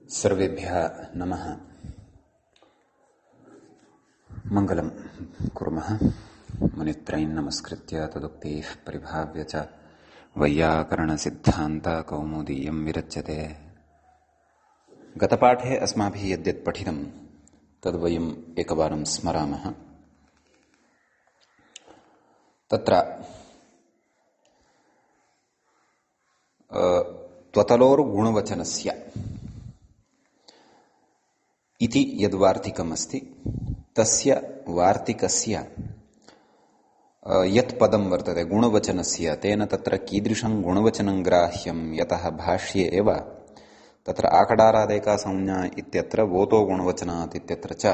सर्वेभ्यः नमः। मंगलं कुर्मः। मुनित्रयं नमस्कृत्य तदुक्तिः परिभाव्य च वैयाकरणसिद्धान्तकौमुदीयं विरच्यते। गतपाठे अस्माभिः यद्यत् पठितं तद्वयम् एकवारं स्मरामः। तत्र त्वतलोर्गुणवचनस्य इति यद्वार्तिकमस्ति तस्य वार्तिकस्य यत् पदं वर्तते गुणवचनस्य तेन तत्र कीदृशं गुणवचनं ग्राह्यं यतः भाष्ये एव तत्र आकडारादेका संज्ञा इत्यत्र वोतो गुणवचनात् इत्यत्र च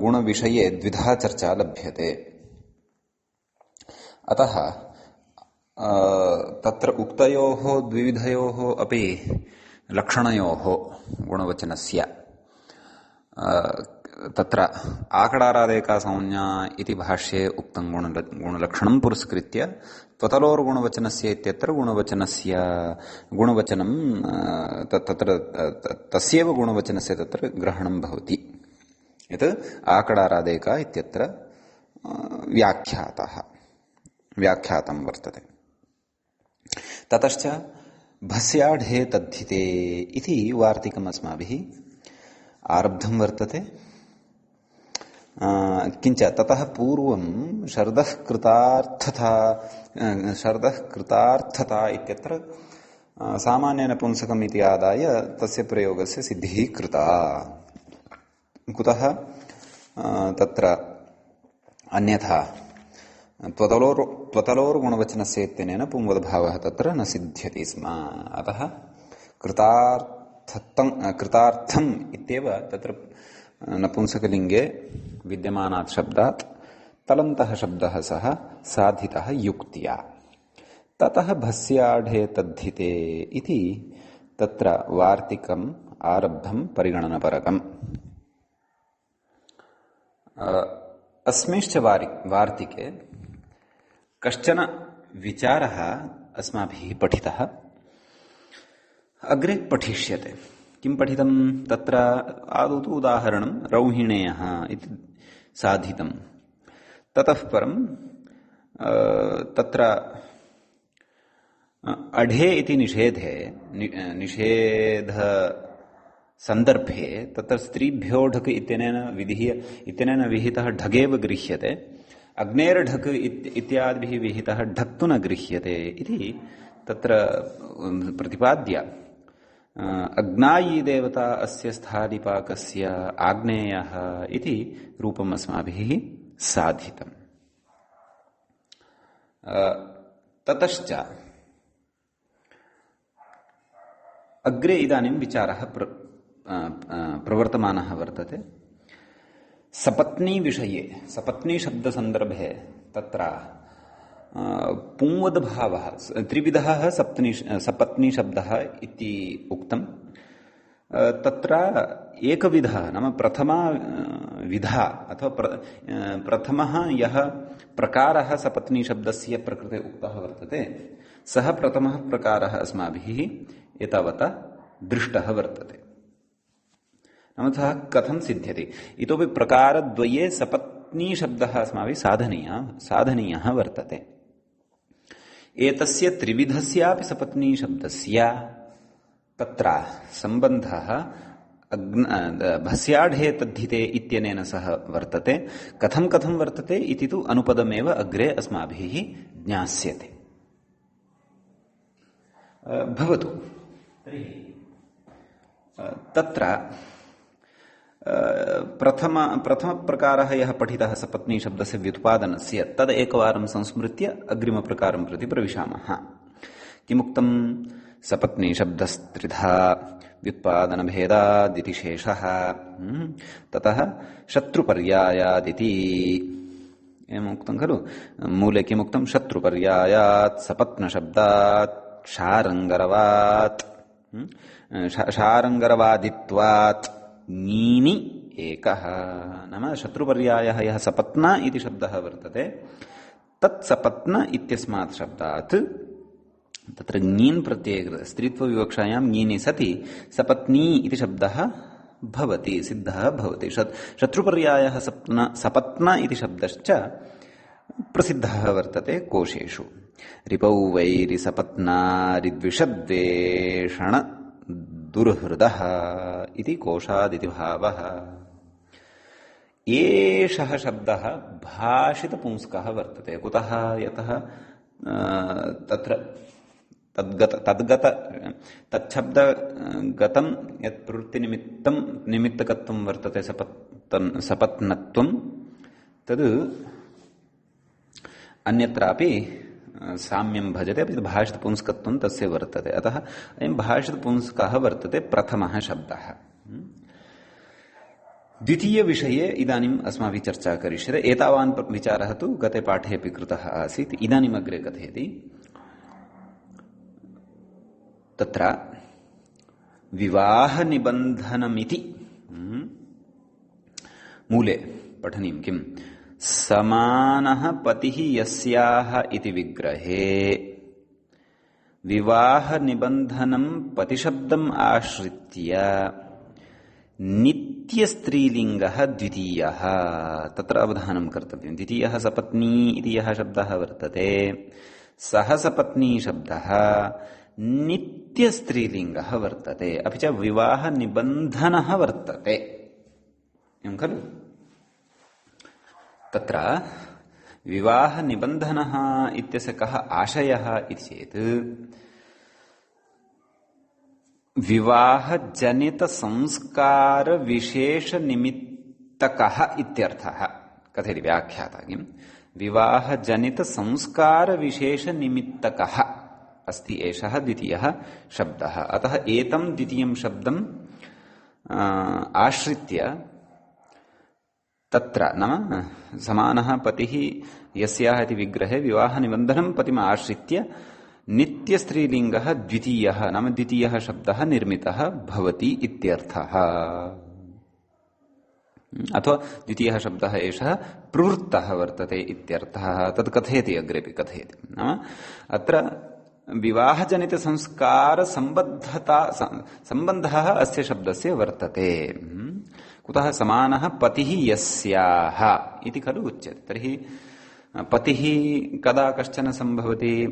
गुणविषये द्विधा चर्चा लभ्यते। अतः तत्र उक्तयोः द्विविधयोः अपि लक्षणयोः गुणवचनस्य तत्र आकडारादेका संज्ञा इति भाष्ये उक्तं गुणलक्षणं पुरस्कृत्य त्वतलोर्गुणवचनस्य इत्यत्र गुणवचनस्य गुणवचनं तत्र तस्यैव गुणवचनस्य तत्र ग्रहणं भवति। यत् आकडारादेका इत्यत्र व्याख्यातं वर्तते। ततश्च भस्याढे तद्धिते इति वार्तिकम् अस्माभिः आरब्धं वर्तते। किञ्च ततः पूर्वं शर्दः कृतार्थता इत्यत्र सामान्य नपुंसकम् इति आदाय तस्य प्रयोगस्य सिद्धिः कृता। कुतः तत्र अन्यथा त्वतलोर्गुणवचनस्य इत्यनेन पुंवद्भावः तत्र न सिद्ध्यति स्म। अतः कृतार्थम् इत्येव तत्र नपुंसकलिङ्गे विद्यमानात् शब्दात् तलन्तः शब्दः सः साधितः युक्त्या। ततः भस्याढे तद्धिते इति तत्र वार्तिकम् आरब्धं परिगणनपरकम्। अस्मिंश्च वार्तिके कश्चन विचारः अस्माभिः पठितः, अग्रे पठिष्यते। किं पठितं? तत्र आदौ तु उदाहरणं रौहिणेयः इति साधितं। ततः परं तत्र अढे इति निषेध सन्दर्भे तत्र स्त्रीभ्यो ढक् इत्यनेन विहितः ढगेव गृह्यते। अग्नेर्ढक् इत्यादिभिः विहितः ढक् तु न गृह्यते इति तत्र प्रतिपाद्य अग्नायी देवता अस्य स्थालिपाकस्य आग्नेयः इति रूपम् अस्माभिः साधितम्। ततश्च अग्रे इदानीं विचारः प्रवर्तमानः वर्तते। सपत्नी विषये सपत्नी शब्दसन्दर्भे तत्र पुंवद्भावः त्रिविधः सपत्नी शब्दः इति उक्तं। तत्र एकविधः नाम प्रथमा विधा अथवा प्रथमः यः प्रकारः सपत्नी शब्दस्य प्रकृते उक्तः वर्तते सः प्रथमः प्रकारः अस्माभिः एतावता दृष्टः वर्तते। नाम सः कथं सिद्ध्यति? इतोपि प्रकारद्वये सपत्नी शब्दः अस्माभिः साधनीयः वर्तते। एतस्य त्रिविधस्यापि सपत्नी शब्दस्य तत्र सम्बन्धः भस्याढे तद्धिते इत्यनेन सह वर्तते। कथं वर्तते इति तु अनुपदमेव अग्रे अस्माभिः ज्ञास्यते। भवतु तत्र प्रथमप्रकारः यः पठितः सपत्नी शब्दस्य व्युत्पादनस्य तद् एकवारं संस्मृत्य अग्रिमप्रकारं प्रति प्रविशामः। किमुक्तं? सपत्नी शब्दस्त्रिधा व्युत्पादनभेदादिति शेषः। ततः शत्रुपर्यायादिति एवमुक्तं खलु। मूले किमुक्तं? शत्रुपर्यायात् सपत्नशब्दात् शारङ्गरवादित्वात् नीनि एकः। नाम शत्रुपर्यायः यः सपत्ना इति शब्दः वर्तते तत् सपत्न इत्यस्मात् शब्दात् तत्र ङीन् प्रत्यये स्त्रीत्वविवक्षायां ङीनि सति सपत्नी इति शब्दः भवति, सिद्धः भवति। शत्रुपर्यायः सपत्न इति शब्दश्च प्रसिद्धः वर्तते कोशेषु। रिपौ वैरिसपत्नारिद्विषद्वेषण दुर्हृदः इति कोशादिति भावः। एषः शब्दः भाषितपुंस्कः वर्तते। कुतः? यतः तत्र तच्छब्दगतं यत् प्रवृत्तिनिमित्तं निमित्तकत्वं वर्तते सपत्नत्वं, तद् अन्यत्रापि साम्यं भजते, अपि भाषितपुंस्कत्वं तस्य वर्तते। अतः अयं भाषितपुंस्कः वर्तते प्रथमः शब्दः। द्वितीयविषये इदानीम् अस्माभिः चर्चा करिष्यते। एतावान् विचारः तु गते पाठे अपि कृतः आसीत्। इदानीम् अग्रे कथयति। तत्र विवाहनिबन्धनमिति मूले पठनीयं किं? समानः पतिः यस्याः इति विग्रहे विवाहनिबन्धनं पतिशब्दम् आश्रित्य नित्यस्त्रीलिङ्गः द्वितीयः। तत्र अवधानं कर्तव्यं। द्वितीयः सपत्नी इति यः शब्दः वर्तते, सः सपत्नी शब्दः नित्यस्त्रीलिङ्गः वर्तते, अपि च विवाहनिबन्धनः वर्तते। एवं खलु? तत्र विवाहनिबन्धनः इत्यस्य कः आशयः इति चेत् विवाहजनितसंस्कारविशेषनिमित्तकः इत्यर्थः। कथयति व्याख्याता किम्? विवाहजनितसंस्कारविशेषनिमित्तकः अस्ति एषः द्वितीयः शब्दः। अतः एतं द्वितीयं शब्दं आश्रित्य तत्र नाम समानः पतिः यस्याः इति विग्रहे विवाहनिबन्धनं पतिम् आश्रित्य नित्यस्त्रीलिङ्गः द्वितीयः नाम द्वितीयः शब्दः निर्मितः भवति इत्यर्थः। अथवा द्वितीयः शब्दः एषः प्रवृत्तः वर्तते इत्यर्थः। तत् कथयति, अग्रेपि कथयति। नाम अत्र विवाहजनितसंस्कारसम्बन्धः अस्य शब्दस्य वर्तते। कुतः? समानः पतिः यस्याः इति खलु उच्यते। तर्हि पतिः कदा कश्चन सम्भवति?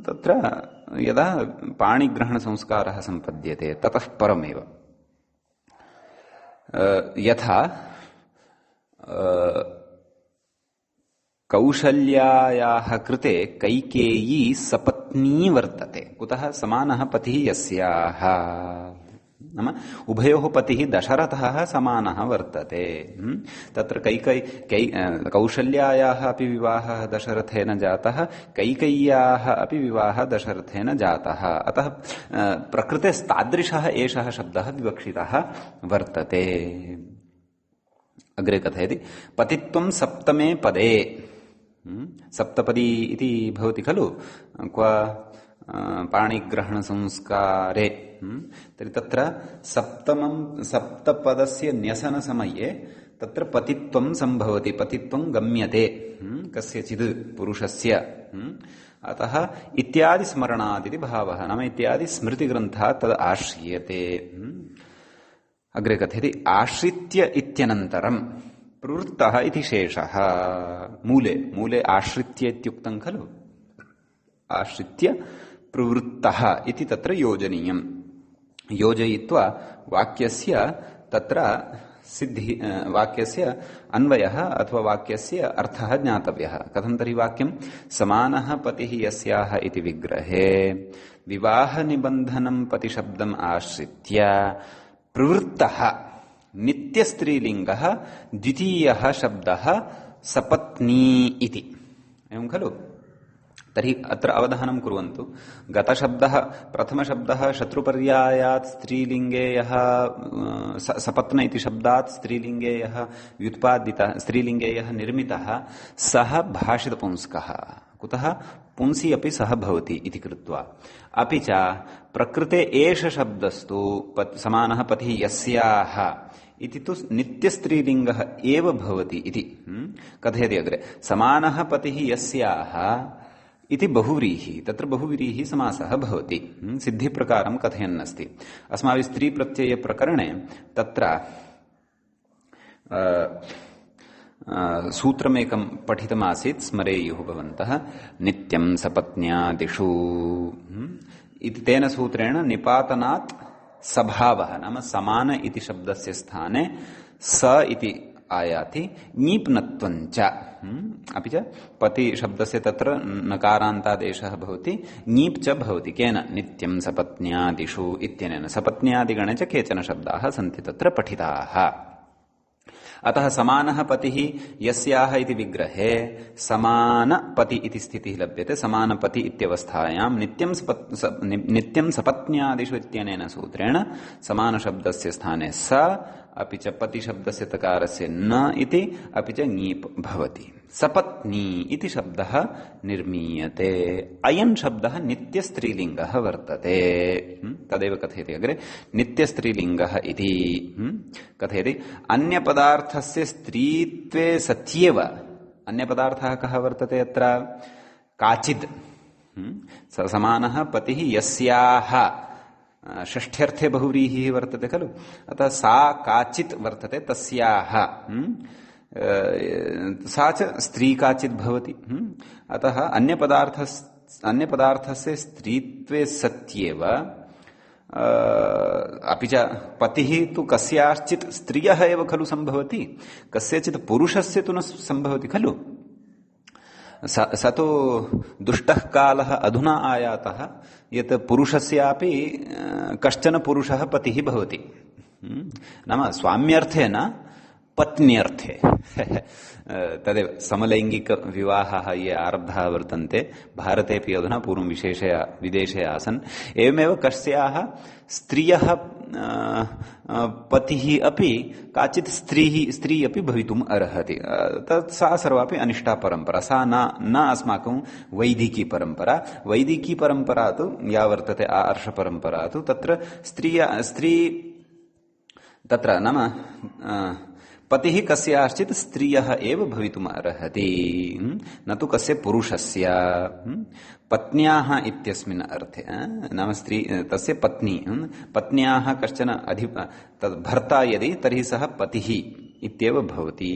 तत्र यदा पाणिग्रहणसंस्कारः सम्पद्यते ततः परमेव। यथा कौशल्यायाः कृते कैकेयी सपत्नी वर्तते। कुतः? समानः पतिः यस्याः, नाम उभयोः पतिः दशरथः समानः वर्तते। तत्र कौशल्यायाः अपि विवाहः दशरथेन जातः, कैकेय्याः अपि विवाहः दशरथेन जातः। अतः प्रकृतेस्तादृशः एषः शब्दः विवक्षितः वर्तते। अग्रे कथयति। पतित्वं सप्तमे पदे। सप्तपदी इति भवति खलु क्व पाणिग्रहणसंस्कारे। तर्हि तत्र सप्तपदस्य न्यसनसमये तत्र पतित्वं सम्भवति, पतित्वं गम्यते कस्यचित् पुरुषस्य। अतः इत्यादि स्मरणादिति भावः, नाम इत्यादि स्मृतिग्रन्थात् तद् आश्रियते। अग्रे कथयति। आश्रित्य इत्यनन्तरं प्रवृत्तः इति शेषः। मूले आश्रित्य इत्युक्तं खलु। आश्रित्य प्रवृत्तः इति तत्र योजनीयम्। योजयित्वा वाक्यस्य तत्र सिद्धि, वाक्यस्य अन्वयः अथवा वाक्यस्य अर्थः ज्ञातव्यः। कथं तर्हि वाक्यं? समानः पतिः यस्याः इति विग्रहे विवाहनिबन्धनं पतिशब्दम् आश्रित्य प्रवृत्तः नित्यस्त्रीलिङ्गः द्वितीयः शब्दः सपत्नी इति। एवं खलु? तर्हि अत्र अवधानं कुर्वन्तु। गतशब्दः प्रथमशब्दः शत्रुपर्यायात् स्त्रीलिङ्गे यः सपत्न इति शब्दात् स्त्रीलिङ्गे यः व्युत्पादितः, स्त्रीलिङ्गे यः निर्मितः, सः भाषितपुंस्कः। कुतः? पुंसि अपि सः भवति इति कृत्वा। अपि च प्रकृते एष शब्दस्तु समानः पतिः यस्याः इति तु नित्यस्त्रीलिङ्गः एव भवति इति कथयति अग्रे। समानः पतिः यस्याः इति बहुव्रीहि तत्र बहुव्रीहि समासः भवति सिद्धिप्रकारं कथयन्नस्ति अस्माभिः स्त्रीप्रत्ययप्रकरणे तत्र सूत्रमेकं पठितमासीत् स्मरेयुः भवन्तः नित्यं सपत्न्यादिषु इति तेन सूत्रेण निपातनात् सभावः नाम समान इति शब्दस्य स्थाने स इति आयाति ञीप्नत्वञ्च अपि च पति शब्दस्य तत्र नकारान्तादेशः भवति ञीप् च भवति केन नित्यं सपत्न्यादिषु इत्यनेन सपत्न्यादिगणे च केचन शब्दाः सन्ति तत्र पठिताः अतः समानः पतिः यस्याः इति विग्रहे समानपति इति स्थितिः लभ्यते समानपति इत्यवस्थायां नित्यं सपत्न्यादिषु इत्यनेन सूत्रेण समानशब्दस्य स्थाने स अपि च पतिशब्दस्य तकारस्य न इति अपि च ङीप् भवति सपत्नी इति शब्दः निर्मीयते अयं शब्दः नित्यस्त्रीलिङ्गः वर्तते तदेव कथयति अग्रे नित्यस्त्रीलिङ्गः इति कथयति अन्यपदार्थस्य स्त्रीत्वे सत्येव अन्यपदार्थः कः वर्तते अत्र काचित् समानः पतिः यस्याः षष्ठ्यर्थे बहुव्रीहिः वर्तते खलु अतः सा काचित् वर्तते तस्याः सा च स्त्री काचित् भवति अतः अन्यपदार्थस्य स्त्रीत्वे सत्येव अपि च पतिः तु कस्याश्चित् स्त्रियः एव खलु सम्भवति कस्यचित् पुरुषस्य तु न सम्भवति खलु स तु दुष्टः कालः अधुना आयातः यत् पुरुषस्यापि कश्चन पुरुषः पतिः भवति नाम स्वाम्यर्थे न पत्न्यर्थे तदेव समलैङ्गिकविवाहाः ये आरब्धाः वर्तन्ते भारतेऽपि अधुना पूर्वं विदेशे आसन् एवमेव कस्याः स्त्रियः पतिः अपि काचित् स्त्री अपि भवितुम् अर्हति सा सर्वापि अनिष्टा परम्परा सा न अस्माकं वैदिकी परम्परा तु या वर्तते आर्षपरम्परा तु तत्र स्त्री तत्र नाम पतिः कस्याश्चित् स्त्रियः एव भवितुम् अर्हति न तु कस्य पुरुषस्य पत्न्याः इत्यस्मिन् अर्थे नाम स्त्री तस्य पत्नी पत्न्याः कश्चन भर्ता यदि तर्हि सः पतिः इत्येव भवति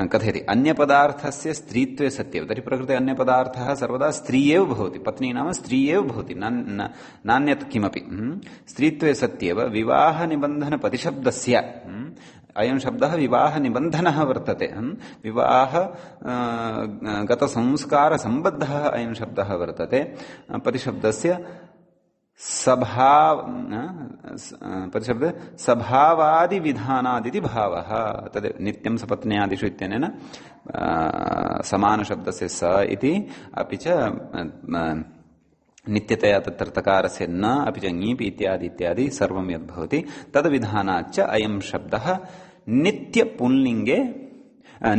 कथयति अन्यपदार्थस्य स्त्रीत्वे सत्येव तर्हि प्रकृते अन्यपदार्थः सर्वदा स्त्री एव भवति पत्नी नाम स्त्री एव भवति नान्यत् किमपि स्त्रीत्वे सत्येव विवाहनिबन्धनपतिशब्दस्य अयं शब्दः विवाहनिबन्धनः वर्तते विवाह गतसंस्कारसम्बद्धः अयं शब्दः वर्तते पतिशब्दस्य सभावादिविधानादिति भावः तद् नित्यं सपत्न्यादिषु इत्यनेन समानशब्दस्य स इति अपि च नित्यतया तत्र तकारस्य न अपि च ङीप् इत्यादि सर्वं यद्भवति तद्विधानाच्च अयं शब्दः नित्यपुल्लिङ्गे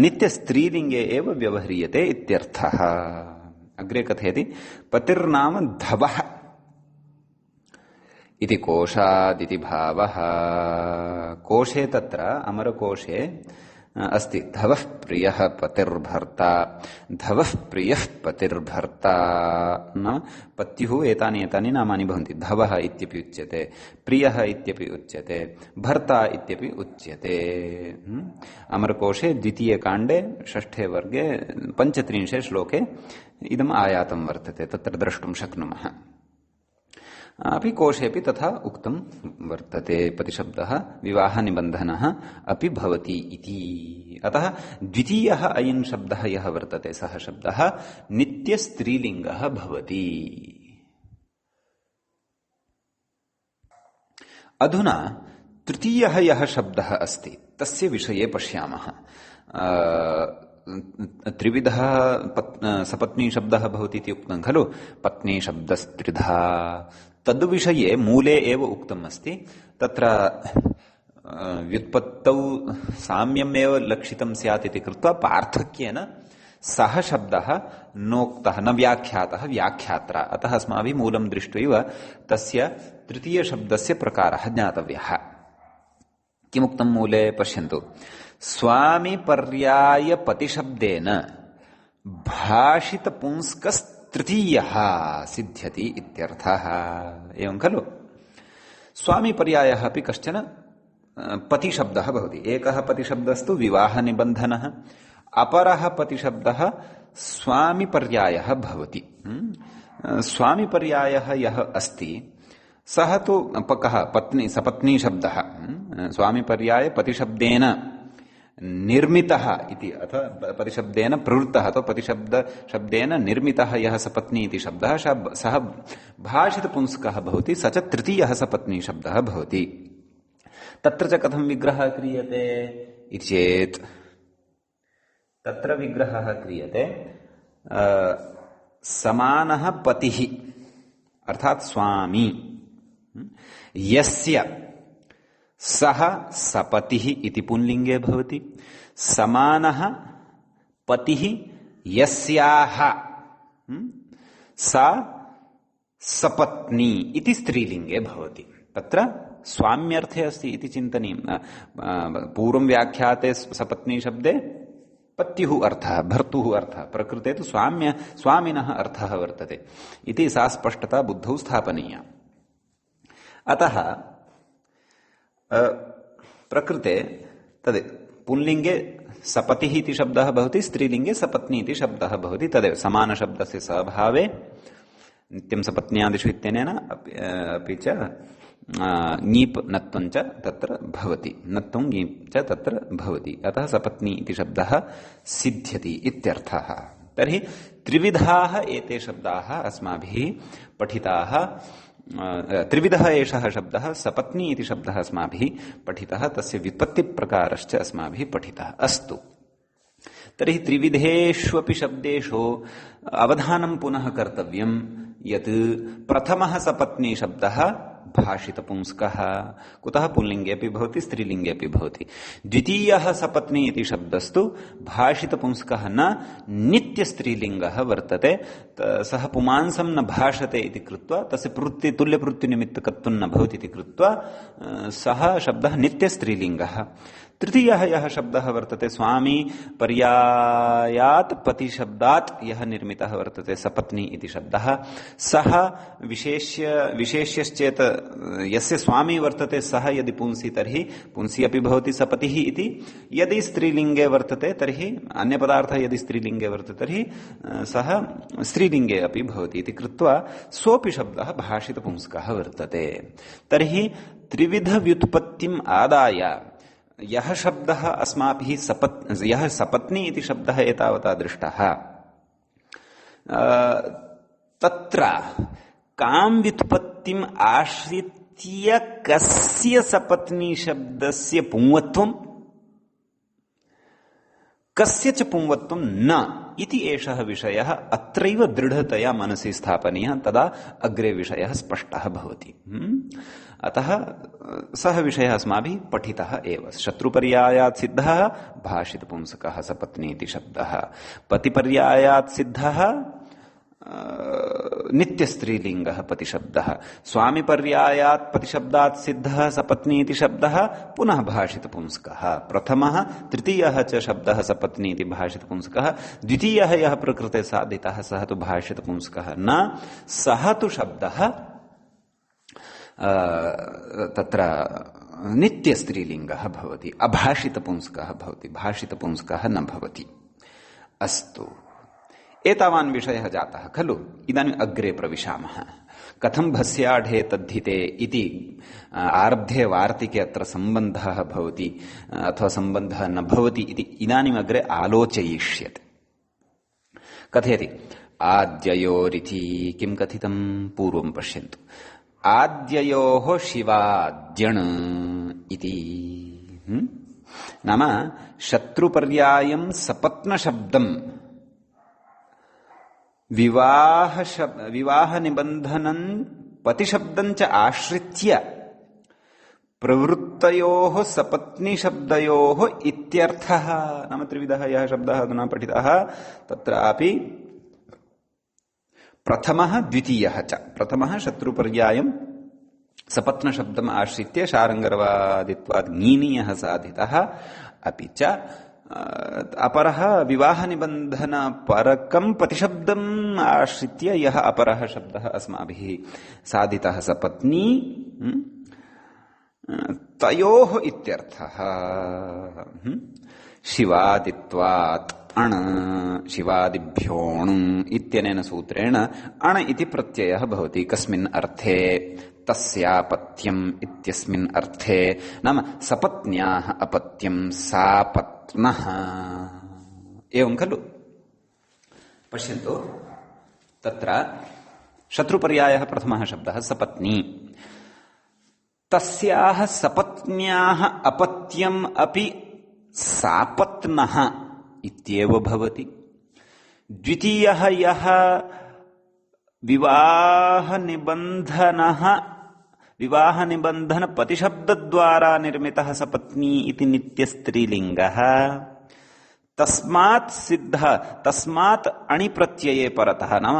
नित्यस्त्रीलिङ्गे एव व्यवह्रियते इत्यर्थः अग्रे कथयति पतिर्नाम धवः इति कोशादिति भावः कोशे तत्र अमरकोशे अस्ति धवः प्रियः पतिर्भर्ता धवः प्रियः पतिर्भर्ता न पत्युः एतानि नामानि भवन्ति धवः इत्यपि उच्यते प्रियः इत्यपि उच्यते भर्ता इत्यपि उच्यते अमरकोशे द्वितीयकाण्डे षष्ठे वर्गे 35 श्लोके इदम् आयातं वर्तते तत्र द्रष्टुं शक्नुमः अपि कोशेऽपि तथा उक्तं वर्तते पतिशब्दः विवाहनिबन्धनः अपि भवति इति अतः द्वितीयः अयं शब्दः यः वर्तते सः शब्दः नित्यस्त्रीलिङ्गः भवति अधुना तृतीयः यः शब्दः अस्ति तस्य विषये पश्यामः त्रिविधः सपत्नी शब्दः भवति इति उक्तं खलु पत्नी शब्दस्त्रिधा तद्विषये मूले एव उक्तम् अस्ति तत्र व्युत्पत्तौ साम्यमेव लक्षितं स्यात् इति कृत्वा पार्थक्येन सः शब्दः नोक्तः न व्याख्यातः व्याख्यात्रा अतः अस्माभिः मूलं दृष्ट्वैव तस्य तृतीयशब्दस्य प्रकारः ज्ञातव्यः किमुक्तं मूले पश्यन्तु स्वामिपर्याय पतिशब्देन भाषितपुंस्कस्तृतीयः सिद्ध्यति इत्यर्थः। एवं खलु। स्वामिपर्यायः अपि कश्चन पतिशब्दः भवति। एकः पतिशब्दस्तु विवाहनिबन्धनः, अपरः पतिशब्दः स्वामिपर्यायः भवति। स्वामिपर्यायः यः अस्ति सः तु कः पत्नी सपत्नी शब्दः स्वामिपर्याय पतिशब्देन निर्मितः इति अथवा पतिशब्देन प्रवृत्तः अथवा पतिशब्देन निर्मितः यः सपत्नी इति शब्दः सः भाषितपुंस्कः भवति। स च तृतीयः सपत्नी शब्दः भवति। तत्र च कथं विग्रहः क्रियते इति चेत् तत्र विग्रहः क्रियते समानः पतिः अर्थात् स्वामी यस्य सः सपतिः इति पुंलिङ्गे भवति, समानः पतिः यस्याः सा सपत्नी इति स्त्रीलिङ्गे भवति। तत्र स्वाम्यर्थे अस्ति इति चिन्तनीयम्। पूर्वं व्याख्याते सपत्नी शब्दे पत्युः अर्थः, भर्तुः अर्थः, प्रकृते तु स्वामिनः अर्थः वर्तते इति सा स्पष्टता बुद्धौ स्थापनीया। अतः प्रकृते तद् पुल्लिङ्गे सपतिः इति शब्दः भवति, स्त्रीलिङ्गे सपत्नी इति शब्दः भवति। तदेव समानशब्दस्य स्वभावे नित्यं सपत्न्यादिषु इत्यनेन अपि च ङीप् नत्वं च तत्र भवति, नत्वं ङीप् च तत्र भवति। अतः सपत्नी इति शब्दः सिद्ध्यति इत्यर्थः। तर्हि त्रिविधाः एते शब्दाः अस्माभिः पठिताः। त्रिविधः एषः शब्दः सपत्नी इति शब्दः अस्माभिः पठितः, तस्य व्युत्पत्तिप्रकारश्च अस्माभिः पठितः। अस्तु, तर्हि त्रिविधेष्वपि शब्देषु अवधानं पुनः कर्तव्यं यत् प्रथमः सपत्नी शब्दः भाषितपुंस्कः, कुतः पुल्लिङ्गे अपि भवति स्त्रीलिङ्गे अपि भवति। द्वितीयः सपत्नी इति शब्दस्तु भाषितपुंस्कः न नित्यस्त्रीलिङ्गः वर्तते, सः पुमांसं न भाषते इति कृत्वा तस्य तुल्यप्रवृत्तिनिमित्तकत्वं न भवति इति कृत्वा सः शब्दः नित्यस्त्रीलिङ्गः। तृतीयः यः शब्दः वर्तते स्वामी पर्यायात् पतिशब्दात् यः निर्मितः वर्तते सपत्नी इति शब्दः, सः विशेष्यश्चेत् यस्य स्वामी वर्तते सः यदि पुंसि तर्हि पुंसि अपि भवति सपतिः इति, यदि स्त्रीलिङ्गे वर्तते तर्हि अन्यपदार्थः यदि स्त्रीलिङ्गे वर्तते तर्हि सः स्त्रीलिङ्गे अपि भवति इति कृत्वा सोऽपि शब्दः भाषितपुंस्कः वर्तते। तर्हि त्रिविधव्युत्पत्तिम् आदाय यः शब्दः अस्माभिः यः सपत्नी इति शब्दः एतावता दृष्टः, तत्र कां व्युत्पत्तिम् आश्रित्य कस्य सपत्नी शब्दस्य पुंवत्वं कस्य च पुंवत्वं न इति एषः विषयः अत्रैव दृढतया मनसि स्थापनीयः, तदा अग्रे विषयः स्पष्टः भवति। अतः सः विषयः अस्माभिः पठितः एव। शत्रुपर्यायात् सिद्धः भाषितपुंसकः सपत्नी इति शब्दः, पतिपर्यायात् सिद्धः नित्यस्त्रीलिङ्गः पतिशब्दः, स्वामिपर्यायात् पतिशब्दात् सिद्धः सपत्नी इति शब्दः पुनः भाषितपुंस्कः। प्रथमः तृतीयः च शब्दः सपत्नी इति भाषितपुंस्कः, द्वितीयः यः प्रकृते साधितः सः तु भाषितपुंस्कः न, सः तु शब्दः तत्र नित्यस्त्रीलिङ्गः भवति, अभाषितपुंस्कः भवति, भाषितपुंस्कः न भवति। अस्तु, एतावान् विषयः जातः खलु। इदानीम् अग्रे प्रविशामः। कथं भस्याढे तद्धिते इति आरब्धे वार्तिके अत्र सम्बन्धः भवति अथवा सम्बन्धः न भवति इति इदानीम् अग्रे आलोचयिष्यते। कथयति आद्ययोरिति किं कथितं पूर्वं पश्यन्तु। आद्ययोः शिवाद्यण् इति नाम शत्रुपर्यायं सपत्नशब्दं विवाहनिबन्धनं पतिशब्दं च आश्रित्य प्रवृत्तयोः सपत्नीशब्दयोः इत्यर्थः। नाम त्रिविधः यः शब्दः अधुना पठितः तत्रापि प्रथमः द्वितीयः च। प्रथमः शत्रुपर्यायं सपत्नशब्दम् आश्रित्य शारङ्गरवादित्वात् ङीनीयः साधितः, अपि च अपरः विवाहनिबन्धनपरकं प्रतिशब्दम् आश्रित्य यः अपरः शब्दः अस्माभिः साधितः सपत्नी तयोः इत्यर्थः। शिवादित्वात् अण् शिवादिभ्योऽणु इत्यनेन सूत्रेण अण् इति प्रत्ययः भवति। कस्मिन् अर्थे? तस्यापत्यम् इत्यस्मिन् अर्थे, नाम सपत्न्याः अपत्यं सापत्नः। एवं खलु? पश्यन्तु, तत्र शत्रुपर्यायः प्रथमः शब्दः सपत्नी। तस्याः सपत्न्याः अपत्यम् अपि सापत्नः इत्येव भवति। द्वितीयः यः विवाहनिबन्धन प्रतिशब्दद्वारा निर्मितः सपत्नी इति नित्यस्त्रीलिङ्गः, तस्मात् अणि प्रत्यये परतः, नाम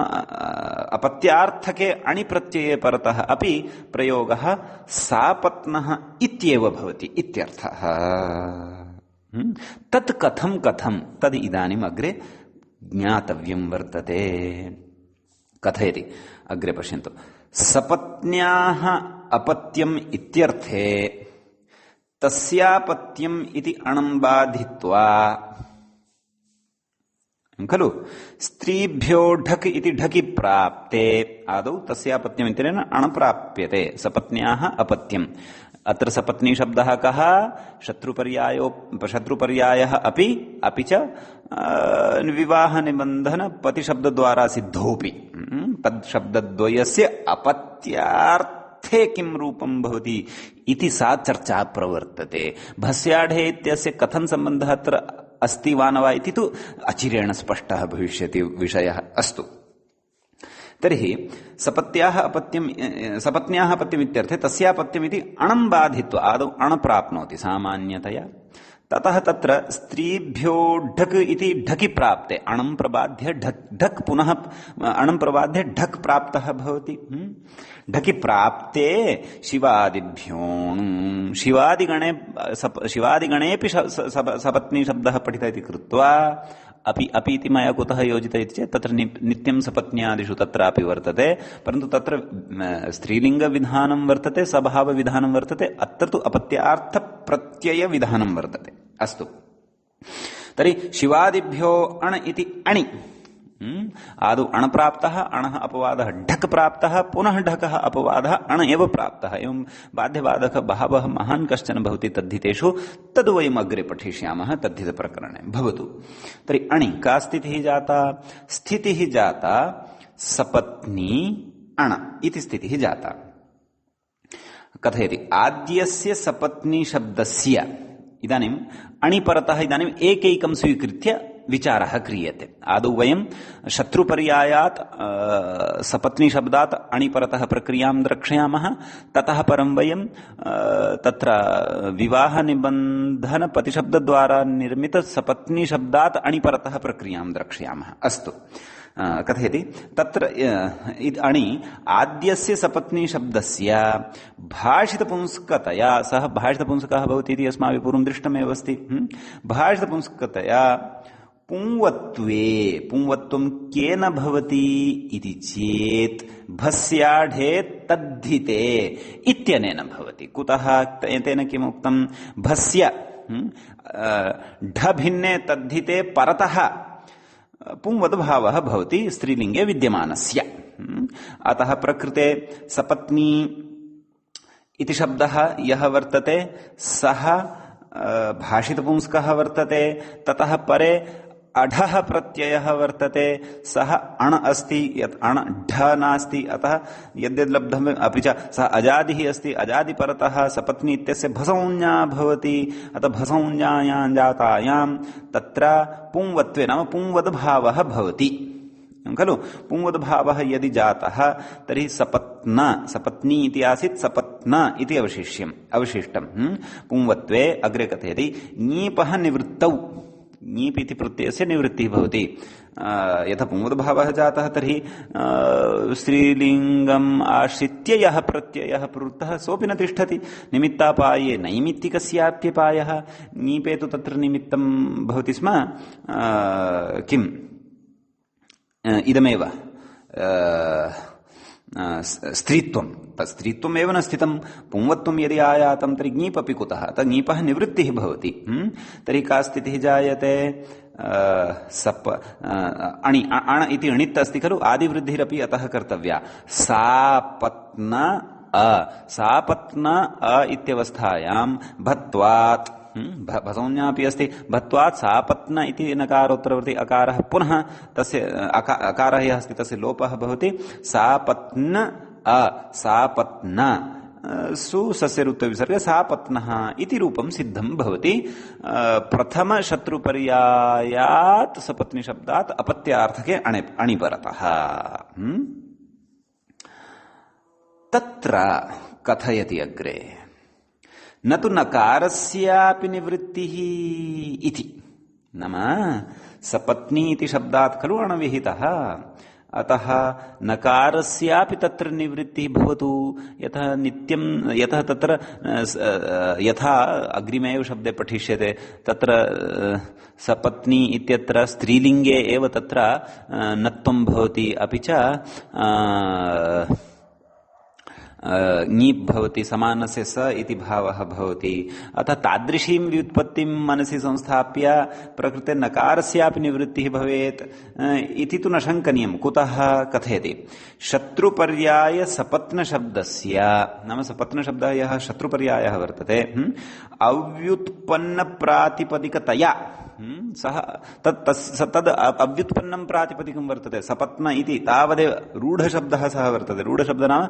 अपत्यार्थके अणि प्रत्यये परतः अपि प्रयोगः सापत्नः इत्येव भवति इत्यर्थः। तत् कथं तद् इदानीम् अग्रे ज्ञातव्यं वर्तते। कथयति अग्रे पश्यन्तु। सपत्न्याः अपत्यम् इत्यर्थे तस्यापत्यम् इति अणं बाधित्वा खलु स्त्रीभ्यो ढक् इति ढकि प्राप्ते आदौ तस्यापत्यम् इत्यनेन अण् प्राप्यते। सपत्न्याः अपत्यम्। अत्र सपत्नी शब्दः कः? शत्रुपर्यायः अपि च विवाहनिबन्धन प्रतिशब्दद्वारा सिद्धोऽपि। तद्शब्दद्वयस्य अपत्यार्थे किं रूपं भवति इति सा चर्चा प्रवर्तते। भस्याढे इत्यस्य कथं सम्बन्धः अत्र अस्ति वा न वा इति तु अचिरेण स्पष्टः भविष्यति विषयः। अस्तु, तर्हि सपत्न्याः अपत्यम् इत्यर्थे तस्यापत्यमिति अणं बाधित्वा आदौ अण् प्राप्नोति सामान्यतया। ततः तत्र स्त्रीभ्यो ढक् इति ढकि प्राप्ते अणं प्रबाध्य ढक् पुनः अणं प्रबाध्य ढक् प्राप्तः भवति। ढकि प्राप्ते शिवादिभ्योऽणु शिवादिगणेऽपि सपत्नी शब्दः पठितः इति कृत्वा अपि इति मया कुतः योजितः इति चेत् तत्र नित्यं सपत्न्यादिषु तत्रापि वर्तते, परन्तु तत्र स्त्रीलिङ्गविधानं वर्तते, सभावविधानं वर्तते, अत्र तु अपत्यार्थप्रत्ययविधानं वर्तते। अस्तु, तर्हि शिवादिभ्यो अण् इति अणि आदौ अण् प्राप्तः, अणः अपवादः ढक् प्राप्तः, पुनः ढकः अपवादः अण् एव प्राप्तः। एवं बाध्यबाधक बहवः महान् कश्चन भवति तद्धितेषु, तद् वयम् अग्रे पठिष्यामः तद्धितप्रकरणे। भवतु, तर्हि अणि का स्थितिः जाता? स्थितिः जाता सपत्नी अण् इति स्थितिः जाता। कथयति आद्यस्य सपत्नी शब्दस्य इदानीम् अणि परतः इदानीम् एकैकं स्वीकृत्य विचारः क्रियते। आदौ वयं शत्रुपर्यायात् सपत्नी शब्दात् अणि परतः प्रक्रियां द्रक्ष्यामः। ततः परं वयं तत्र विवाहनिबन्धन प्रतिशब्दद्वारा निर्मित सपत्नी शब्दात् अणि परतः प्रक्रियां द्रक्ष्यामः। अस्तु, कथयति तत्र अणि आद्यस्य सपत्नी शब्दस्य भाषितपुंस्कतया, सः भाषितपुंस्कः भवति इति अस्माभिः पूर्वं दृष्टमेव अस्ति। भाषितपुंस्कतया पुंवत्वं केन भवति इति चेत् भस्याढे तद्धिते इत्यनेन भवति। कुतः? तेन किमुक्तं? भस्य ढभिन्ने तद्धिते परतः पुंवद्भावः भवति स्त्रीलिङ्गे विद्यमानस्य। अतः प्रकृते सपत्नी इति शब्दः यः वर्तते सः भाषितपुंस्कः वर्तते। ततः परे अढः प्रत्ययः वर्तते, सः अण् अस्ति, यत् अण् ढ नास्ति। अतः यद्यद् लब्धम् अपि च सः अजादिः अस्ति, अजादि परतः सपत्नी इत्यस्य भसौञ्जा भवति। अतः भसौञ्जायां जातायां तत्र पुंवत्वे नाम पुंवद्भावः भवति खलु। पुंवद्भावः यदि जातः तर्हि सपत्नी इति आसीत्, सपत्न इति अवशिष्टम्। पुंवत्वे अग्रे कथयति ङीपः निवृत्तौ, ङीप् इति प्रत्ययस्य निवृत्तिः भवति। यथा पुंवद्भावः जातः तर्हि स्त्रीलिङ्गम् आश्रित्य यः प्रत्ययः प्रवृत्तः सोऽपि न तिष्ठति। निमित्तापाये नैमित्तिकस्याप्यपायः, नीपे तु तत्र निमित्तं भवति स्म किम् इदमेव स्त्रीत्वं, स्त्रीत्वमेव न स्थितं, पुंवत्वं यदि आयातं तर्हि ङीप् अपि कुतः, ङीपः निवृत्तिः भवति। तर्हि का स्थितिः जायते? सप अणि अण इति अणित् अस्ति खलु, आदिवृद्धिरपि अतः कर्तव्या। सापत्न सापत्न इत्यवस्थायां भत्वात्, भसंज्ञापि अस्ति, भत्वात् सापत्न इति नकारोत्तरवर्ती अकारः पुनः तस्य अकारः यः अस्ति तस्य लोपः भवति। सापत्न सापत्न सुसस्यरुत्तविसर्ग सापत्नः इति रूपं सिद्धं भवति। प्रथम शत्रुपर्यायात् सपत्नी शब्दात् अपत्यार्थके अणिपरतः। तत्र कथयति अग्रे, न तु नकारस्यापि निवृत्तिः इति, नाम सपत्नी इति शब्दात् खलु अणविहितः, अतः नकारस्यापि तत्र निवृत्तिः भवतु। यथा नित्यं, यथा तत्र यथा अग्रिमे एव शब्दे पठिष्यते, तत्र सपत्नी इत्यत्र स्त्रीलिङ्गे एव तत्र नत्वं भवति, अपि च ङीप् भवति, समानस्य स इति भावः भवति। अतः तादृशीं व्युत्पत्तिं मनसि संस्थाप्य प्रकृते नकारस्यापि निवृत्तिः भवेत् इति तु न शङ्कनीयं। कुतः कथयति? शत्रुपर्याय सपत्न शब्दस्य, नाम सपत्न शब्दः यः शत्रुपर्यायः वर्तते, अव्युत्पन्न प्रातिपदिकतया सः तद् अव्युत्पन्नं प्रातिपदिकं वर्तते। सपत्न इति तावदेव रूढशब्दः सः वर्तते। रूढशब्दः नाम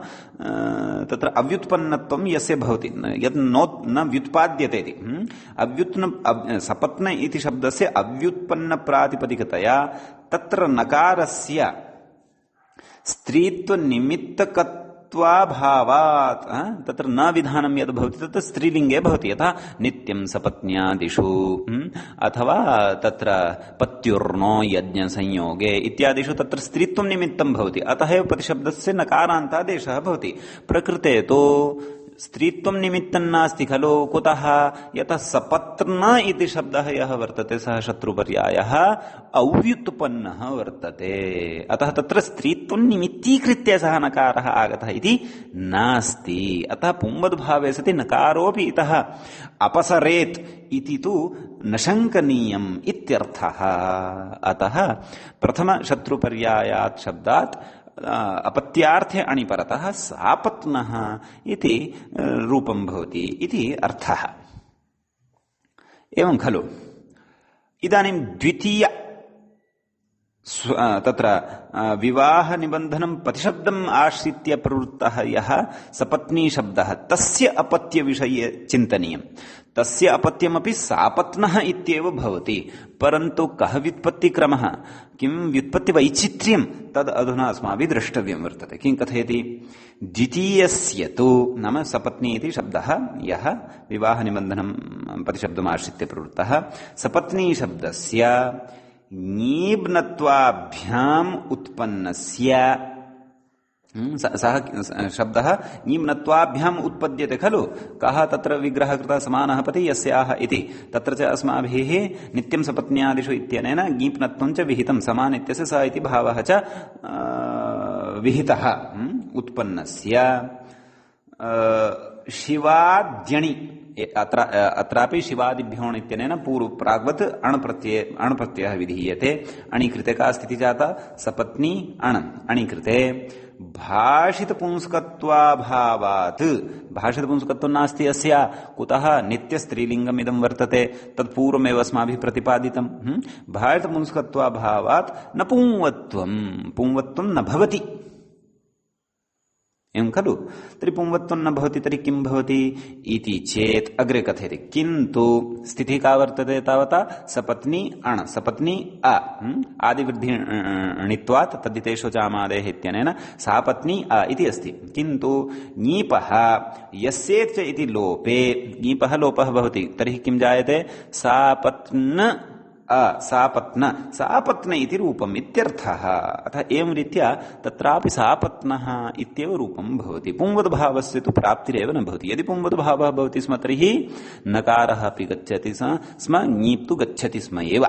तत्र अव्युत्पन्नत्वं यस्य भवति, यत् न व्युत्पाद्यते इति। सपत्न इति शब्दस्य अव्युत्पन्न प्रातिपदिकतया तत्र नकारस्य स्त्रीत्व निमित्तकत्वाभावात् तत्र न विधानं यद् भवति तत् स्त्रीलिङ्गे भवति। यथा नित्यं सपत्न्यादिषु अथवा तत्र पत्युर्नो यज्ञसंयोगे इत्यादिषु तत्र स्त्रीत्वं निमित्तं भवति। अतः एव प्रतिशब्दस्य नकारान्तादेशः भवति। प्रकृते तो स्त्रीत्वं निमित्तं नास्ति खलु। कुतः? यतः सपत्न इति शब्दः यः वर्तते सः शत्रुपर्यायः अव्युत्पन्नः वर्तते। अतः तत्र स्त्रीत्वं निमित्तीकृत्य सः नकारः आगतः इति नास्ति। अतः पुंवद्भावे सति नकारोऽपि इतः अपसरेत् इति तु न शङ्कनीयम् इत्यर्थः। अतः प्रथम शत्रुपर्यायात् शब्दात् अपत्यार्थे अणिपरतः सापत्नः इति रूपं भवति इति अर्थः। एवं खलु। इदानीं द्वितीय तत्र विवाह निबन्धनं प्रतिशब्दम् आश्रित्य प्रवृत्तः यः सपत्नी शब्दः तस्य अपत्य विषये चिन्तनीयम्। तस्य अपत्यमपि सापत्नः इत्येव भवति। परन्तु कः व्युत्पत्तिक्रमः, किं व्युत्पत्तिवैचित्र्यं तद् अधुना अस्माभिः द्रष्टव्यं वर्तते। किं कथयति? द्वितीयस्य तु नाम सपत्नी इति शब्दः यः विवाह निबन्धनं प्रतिशब्दमाश्रित्य प्रवृत्तः, सपत्नी शब्दस्य ङीब्नत्वाभ्याम् उत्पन्नस्य, सः शब्दः ङीब्नत्वाभ्याम् उत्पद्यते खलु। कः तत्र विग्रहः कृतः? समानः पति यस्याः इति। तत्र च अस्माभिः नित्यं सपत्न्यादिषु इत्यनेन ङीप्नत्वं च विहितं, समान इत्यस्य स इति भावः च विहितः। उत्पन्नस्य शिवाद्यणि, अत्रापि शिवादिभ्योण इत्यनेन पूर्व प्राग्वत् अणप्रत्ययः विधीयते। अणिकृते का स्थितिः जाता? सपत्नी अण। अणिकृते भाषितपुंस्कत्वाभावात्, भाषितपुंस्कत्वं नास्ति अस्य। कुतः? नित्यस्त्रीलिङ्गम् इदं वर्तते, तत्पूर्वमेव अस्माभिः प्रतिपादितं। भाषितपुंस्कत्वाभावात् न पुंवत्वं न भवति। एवं खलु। तर्हि पुंवत्वं न भवति तर्हि किं भवति इति चेत् अग्रे कथयति। किन्तु स्थितिः का वर्तते तावता? सपत्नी अण, सपत्नी अ, आदिवृद्धि णित्वात् तद्दितेषु चामादेः इत्यनेन सापत्नी अ इति अस्ति। किन्तु ङीपः यस्येत् च इति लोपे, ङीपः लोपः भवति। तर्हि किं जायते? सापत्न सापत्न सापत्न इति रूपम् इत्यर्थः। अतः एवं रीत्या तत्रापि सापत्नः इत्येव रूपं भवति। पुंवद्भावस्य तु प्राप्तिरेव न भवति। यदि पुंवद्भावः भवति स्म तर्हि नकारः अपि गच्छति स्म, ङीप् तु गच्छति स्म एव।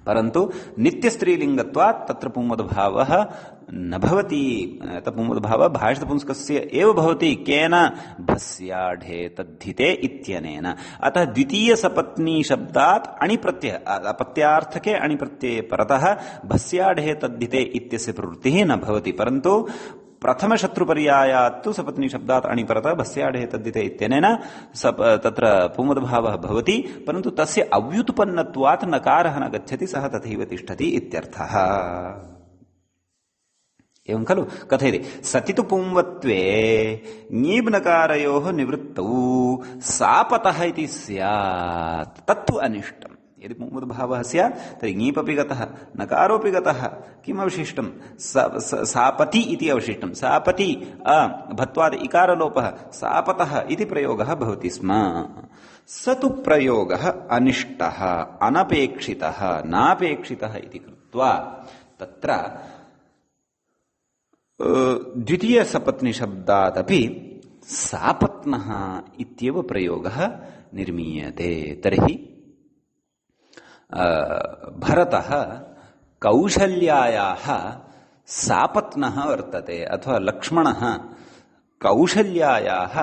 परन्तु नित्यस्त्रीलिङ्गत्वात् तत्र पुंवद्भावः न भवति। पुंवद्भावः भाषितपुंस्कस्य एव भवति। केन? भस्याढे तद्धिते इत्यनेन। अतः द्वितीय सपत्नी शब्दात् अणिप्रत्यय, अपत्यार्थके अणिप्रत्यये परतः भस्याढे तद्धिते इत्यस्य प्रवृत्तिः न भवति। परन्तु प्रथम शत्रुपर्यायात् तु सपत्नी शब्दात् अणिपरतः भस्याढे तद्धिते इत्यनेन तत्र पुंवद्भावः भवति। परन्तु तस्य अव्युत्पन्नत्वात् नकारः न गच्छति, सः तथैव तिष्ठति इत्यर्थः। एवं खलु? कथयति सति तु पुंवत्वे ङीब् नकारयोः निवृत्तौ सापतः इति स्यात्, तत्तु अनिष्टम्। यदि पुंवद्भावः स्यात् तर्हि ङीपपि गतः, नकारोऽपि गतः, किमवशिष्टम्? सापति इति अवशिष्टम्। सापति भत्वाद् इकारलोपः, सापतः इति प्रयोगः भवति स्म। स तु प्रयोगः अनिष्टः, अनपेक्षितः, नापेक्षितः इति कृत्वा तत्र द्वितीय सपत्नी शब्दादपि सापत्नः इत्येव प्रयोगः निर्मीयते। तर्हि भरतः कौशल्यायाः सापत्नः वर्तते, अथवा लक्ष्मणः कौशल्यायाः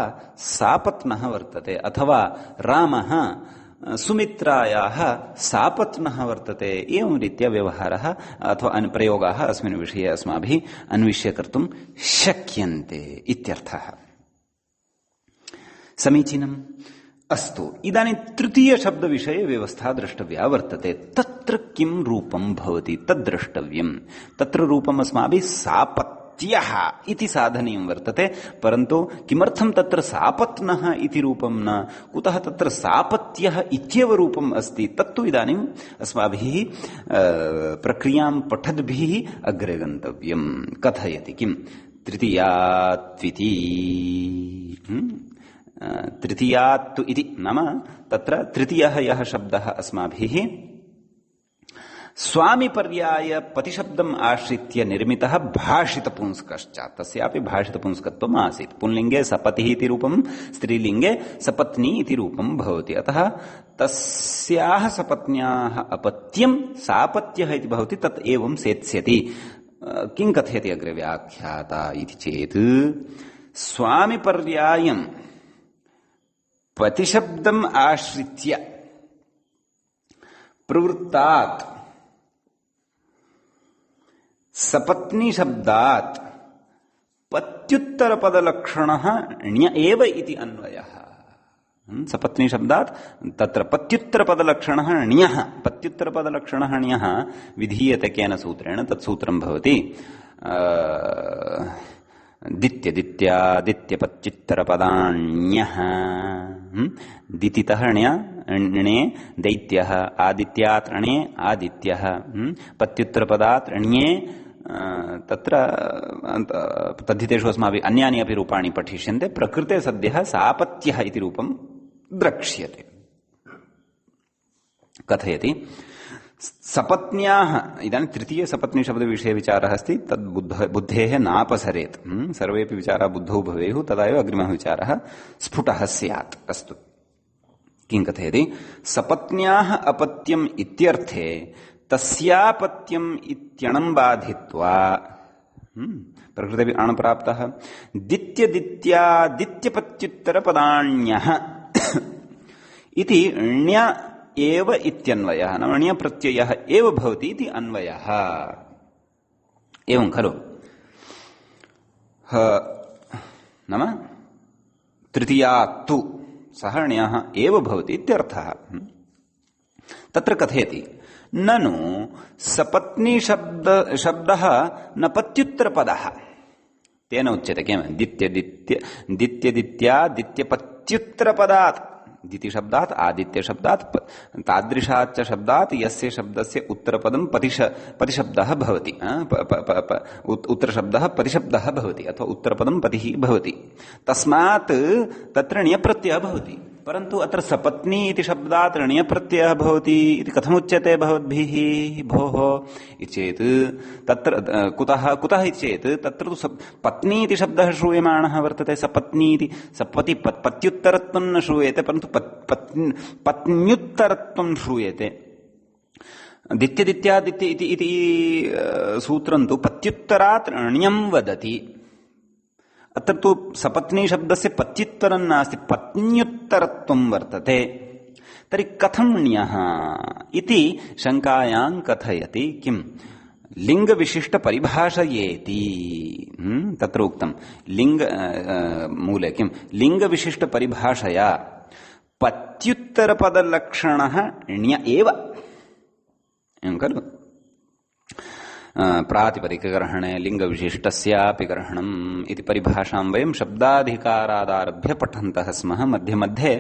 सापत्नः वर्तते, अथवा रामः सुमित्रायाः सापत्नः वर्तते। एवं रीत्या व्यवहारः अथवा प्रयोगाः अस्मिन् विषये अस्माभिः अन्विष्य कर्तुं शक्यन्ते इत्यर्थः। समीचीनम्। अस्तु, इदानीं तृतीय शब्द विषये व्यवस्था द्रष्टव्या वर्तते। तत्र किं रूपं भवति तद्द्रष्टव्यम्। तत्र रूपम् अस्माभिः सापत्यः इति साधनीयं वर्तते। परन्तु किमर्थं तत्र सापत्नः इति रूपं न? कुतः तत्र सापत्यः इत्येव रूपम् अस्ति? तत्तु इदानीम् अस्माभिः प्रक्रियां पठद्भिः अग्रे गन्तव्यम्। कथयति किं? तृतीयात्विति। तृतीयात्तु इति नाम तत्र तृतीयः यः शब्दः अस्माभिः स्वामिपर्याय पतिशब्दम् आश्रित्य निर्मितः भाषितपुंस्कश्च, तस्यापि भाषितपुंस्कत्वम् आसीत्। पुंलिङ्गे सपतिः इति रूपं, स्त्रीलिङ्गे सपत्नी इति रूपं भवति। अतः तस्याः सपत्न्याः अपत्यं सापत्यः इति भवति। तत् एवं सेत्स्यति। किं कथयति अग्रे व्याख्याता इति चेत्, स्वामिपर्यायं पतिशब्दम् आश्रित्य प्रवृत्तात् सपत्नी शब्दात् पत्युत्तरपदलक्षणः ण्य एव इति अन्वयः। सपत्नी शब्दात् तत्र पत्युत्तरपदलक्षणः ण्यः। पत्युत्तरपदलक्षणः ण्यः विधीयते केन सूत्रेण? तत्सूत्रं भवति दित्यपत्युत्तरपदाण्यः। दितितः ण्ये दैत्यः, आदित्यात् ण्ये आदित्यः, पत्युत्तरपदात् ण्ये तत्र तद्धितेषु अस्माभिः अन्यानि अपि रूपाणि पठिष्यन्ते। प्रकृते सद्यः सापत्यः इति रूपं द्रक्ष्यते। कथयति सपत्न्याः। इदानीं तृतीय सपत्नी शब्द विषये विचारः अस्ति। तद् बुद्धेः नापसरेत्। सर्वेपि विचाराः बुद्धौ भवेयुः, तदा एव अग्रिमः विचारः स्फुटः स्यात्। अस्तु, किं कथयति? सपत्न्याः अपत्यम् इत्यर्थे तस्यापत्यम् इत्यणं बाधित्वा, प्रकृतेऽपि अण् प्राप्तः, दित्यपत्युत्तरपदाण्यः इति ण्य एव इत्यन्वयः, नाम ण्यप्रत्ययः एव भवति इति अन्वयः। एवं खलु? नाम तृतीयात्तु सः ण्यः एव भवति इत्यर्थः। तत्र कथयति ननु सपत्नी शब्दः न पत्युत्तरपदः। तेन उच्यते किं? दित्यपत्युत्तरपदात्, दितिशब्दात् आदित्यशब्दात् तादृशाच्च शब्दात् यस्य शब्दस्य उत्तरपदं पतिशब्दः भवति। उत्तरशब्दः पतिशब्दः भवति, अथवा उत्तरपदं पतिः भवति। तस्मात् तत्र ण्यप्रत्ययः भवति। परन्तु अत्र सपत्नी इति शब्दात् णियप्रत्ययः भवति इति कथमुच्यते भवद्भिः भोः इति चेत् तत्र कुतः इति चेत् तत्र तु पत्नी इति शब्दः श्रूयमाणः वर्तते सपत्नी इति पत्युत्तरत्वं न श्रूयते परन्तु पत्न्युत्तरत्वं श्रूयते दित्यदित्यादित्य इति सूत्रं तु पत्युत्तरात् ण्यं वदति अत्र तु सपत्नी शब्दस्य पत्युत्तरं नास्ति पत्न्युत्तरत्वं वर्तते तर्हि कथं ण्यः इति शङ्कायां कथयति किं लिङ्गविशिष्टपरिभाषयेति तत्र उक्तं मूले किं लिङ्गविशिष्टपरिभाषया पत्युत्तरपदलक्षणः ण्य एव खलु प्रातिपदिकग्रहणे लिङ्गविशिष्टस्यापि ग्रहणम् इति परिभाषां वयं शब्दाधिकारादारभ्य पठन्तः स्मः मध्ये मध्ये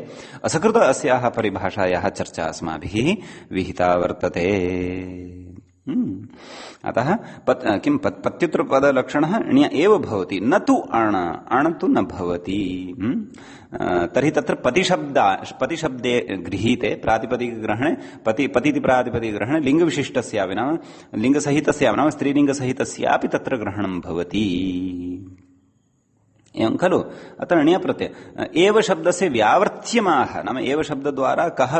असकृत अस्याः परिभाषायाः चर्चा अस्माभिः विहिता वर्तते अतः किं पत्युत्तरपदलक्षणः ण्य एव भवति न तु अण तु न भवति तर्हि तत्र पतिशब्दे गृहीते प्रातिपदिकग्रहणे पतिति प्रातिपदिकग्रहणे लिङ्गविशिष्टस्यापि नाम लिङ्गसहितस्यापि नाम स्त्रीलिङ्गसहितस्यापि तत्र ग्रहणं भवति एवं खलु अत्र ण्यप्रत्यय एव शब्दस्य व्यावर्त्यमाह नाम एव शब्दद्वारा कः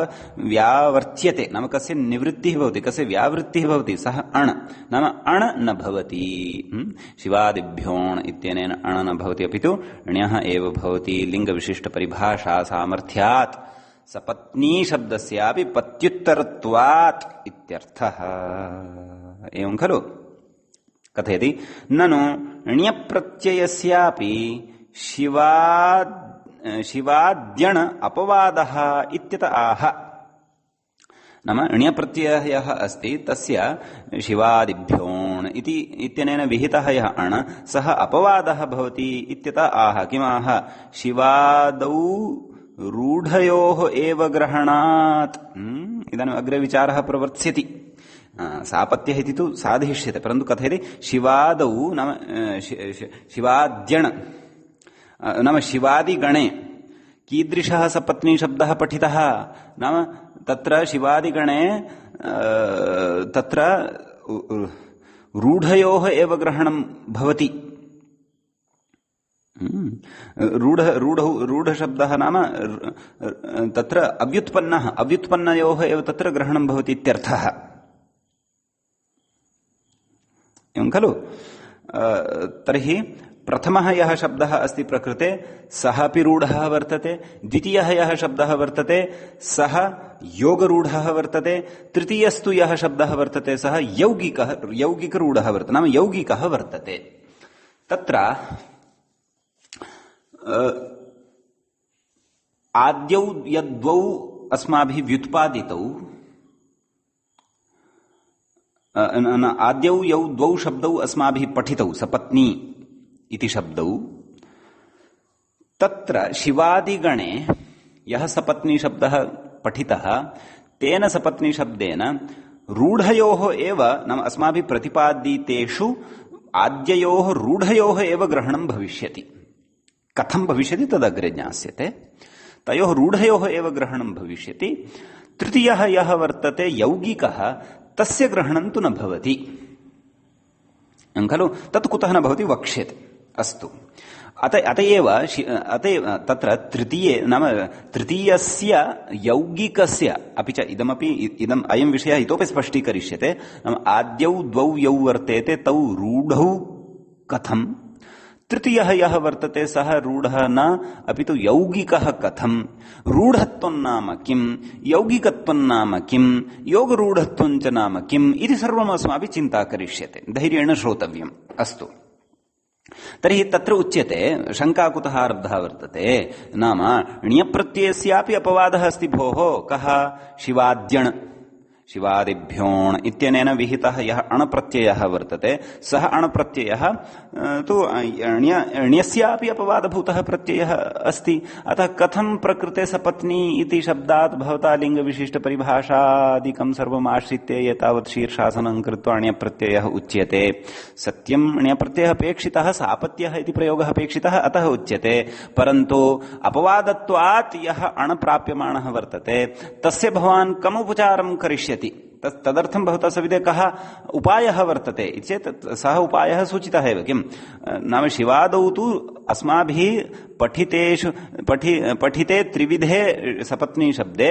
व्यावर्त्यते नाम कस्य निवृत्तिः भवति कस्य व्यावृत्तिः भवति सः अण् नाम अण् न भवति शिवादिभ्योऽण् इत्यनेन अण् न भवति अपि तु ण्यः एव भवति लिङ्गविशिष्टपरिभाषा सामर्थ्यात् सपत्नी शब्दस्यापि पत्युत्तरत्वात् इत्यर्थः एवं खलु कथयति ननु ण्यप्रत्ययस्यापि शिवाद्यण अपवादः इत्यत आह नाम ण्यप्रत्ययः यः अस्ति तस्य शिवादिभ्योऽण् इत्यनेन विहितः यः अण् सः अपवादः भवति इत्यत आह किमाह शिवादौ रूढयोः एव ग्रहणात् इदानीम् अग्रे विचारः प्रवर्त्स्यति सापत्यः इति तु साधिष्यते परन्तु कथयति शिवादौ नाम शिवाद्यण नाम शिवादिगणे कीदृशः सपत्नी शब्दः पठितः नाम तत्र शिवादिगणे तत्र रूढयोः एव ग्रहणं भवति रूढशब्दः नाम तत्र अव्युत्पन्नयोः एव तत्र ग्रहणं भवति इत्यर्थः एवं खलु तर्हि प्रथमः यः शब्दः अस्ति प्रकृते सः अपि रूढः वर्तते द्वितीयः यः शब्दः वर्तते सः योगरूढः वर्तते तृतीयस्तु यः शब्दः वर्तते सः यौगिकरूढः वर्तते नाम यौगिकः वर्तते तत्र आद्यौ यद्वौ अस्माभिः व्युत्पादितौ आद्यौ यौ द्वौ शब्दौ अस्माभिः पठितौ सपत्नी इति शब्दौ तत्र शिवादिगणे यः सपत्नी शब्दः पठितः तेन सपत्नी शब्देन रूढयोः एव नाम अस्माभिः प्रतिपादितेषु आद्ययोः रूढयोः एव ग्रहणं भविष्यति कथं भविष्यति तदग्रे ज्ञास्यते तयोः रूढयोः एव ग्रहणं भविष्यति तृतीयः यः वर्तते यौगिकः तस्य ग्रहणं तु न भवति खलु तत् कुतः न भवति वक्ष्यते अस्तु अत एव तत्र तृतीये नाम तृतीयस्य यौगिकस्य अपि च इदम् अयं विषयः इतोपि स्पष्टीकरिष्यते नाम आद्यौ द्वौ यौ वर्तेते तौ रूढौ कथं तृतीयः यः वर्तते सः रूढः न अपि तु यौगिकः कथं रूढत्वं नाम किं यौगिकत्वं नाम किं योगरूढत्वं च नाम किम् इति सर्वम् अस्माभिः चिन्ता करिष्यते धैर्येण श्रोतव्यम् अस्तु तर्हि तत्र उच्यते शङ्का कुतः आरब्धा वर्तते नाम ण्यप्रत्ययस्यापि अपवादः अस्ति भोः कः शिवाद्यण् शिवादिभ्योऽण् इत्यनेन विहितः यः अणप्रत्ययः वर्तते सः अणप्रत्ययः तु ण्यस्यापि अपवादभूतः प्रत्ययः अस्ति। अतः कथं प्रकृते सपत्नी इति शब्दात् भवता लिङ्गविशिष्टपरिभाषादिकं सर्वम् आश्रित्य एतावत् शीर्षासनं कृत्वा ण्यप्रत्ययः उच्यते। सत्यं ण्यप्रत्ययः अपेक्षितः, सापत्यः इति प्रयोगः अपेक्षितः, अतः उच्यते। परन्तु अपवादत्वात् यः अणप्राप्यमाणः वर्तते तस्य भवान् कमुपचारं करिष्यति? तदर्थं भवता सविधे कः उपायः वर्तते चेत् सः उपायः सूचितः एव। किं नाम शिवादौ तु अस्माभिः पठिते त्रिविधे सपत्नी शब्दे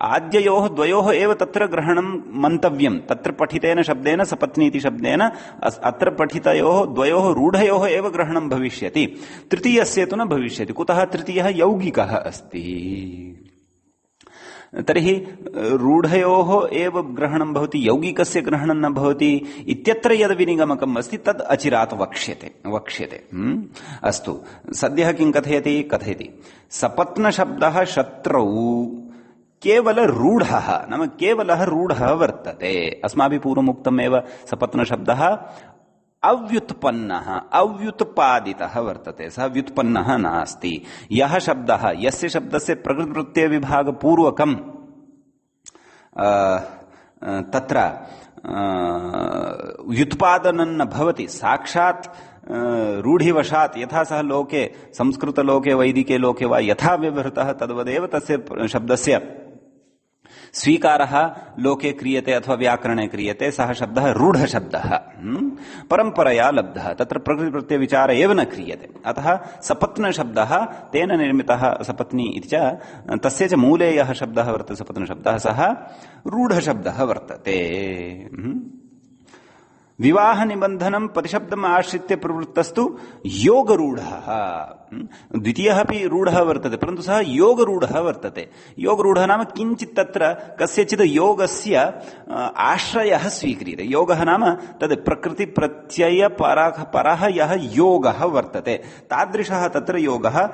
आद्ययोः द्वयोः एव तत्र ग्रहणं मन्तव्यं। तत्र पठितेन शब्देन सपत्नी इति शब्देन अत्र पठितयोः द्वयोः रूढयोः एव ग्रहणं भविष्यति, तृतीयस्य तु न भविष्यति। कुतः? तृतीयः यौगिकः अस्ति। तर्हि रूढयोः एव ग्रहणं भवति, यौगिकस्य ग्रहणं न भवति इत्यत्र यद् विनिगमकम् अस्ति तद् अचिरात् वक्ष्यते। अस्तु, सद्यः किं कथयति? सपत्नशब्दः शत्रौ केवलरूढः, नाम केवलः रूढः वर्तते। अस्माभिः पूर्वमुक्तमेव सपत्नशब्दः अव्युत्पन्नः अव्युत्पादितः वर्तते, सः व्युत्पन्नः नास्ति। यः शब्दः, यस्य शब्दस्य प्रकृतिप्रत्ययविभागपूर्वकं तत्र व्युत्पादनं न भवति, साक्षात् रूढिवशात् यथा सः लोके संस्कृतलोके वैदिके लोके वा यथा व्यवहृतः तद्वदेव तस्य शब्दस्य स्वीकारः लोके क्रियते अथवा व्याकरणे क्रियते, सः शब्दः रूढशब्दः, परम्परया लब्धः, तत्र प्रकृतिप्रत्ययविचार एव न क्रियते। अतः सपत्नशब्दः तेन निर्मितः सपत्नी इति च तस्य च मूले यः शब्दः वर्तते सपत्नशब्दः सः रूढशब्दः वर्तते। विवाह निबंधनम प्रतिशब्दम आश्रित्य प्रवृत्तस्तु योगरूढ़ः। द्वितीयः अपि रूढः वर्तते, परन्तु सः योगरूढः वर्तते। योगरूढः नाम किञ्चित् तत्र कस्यचित् योगस्य आश्रयः स्वीक्रियते। योगः नाम तद् प्रकृतिप्रत्ययपरः यः योगः वर्तते तादृशः तत्र योगः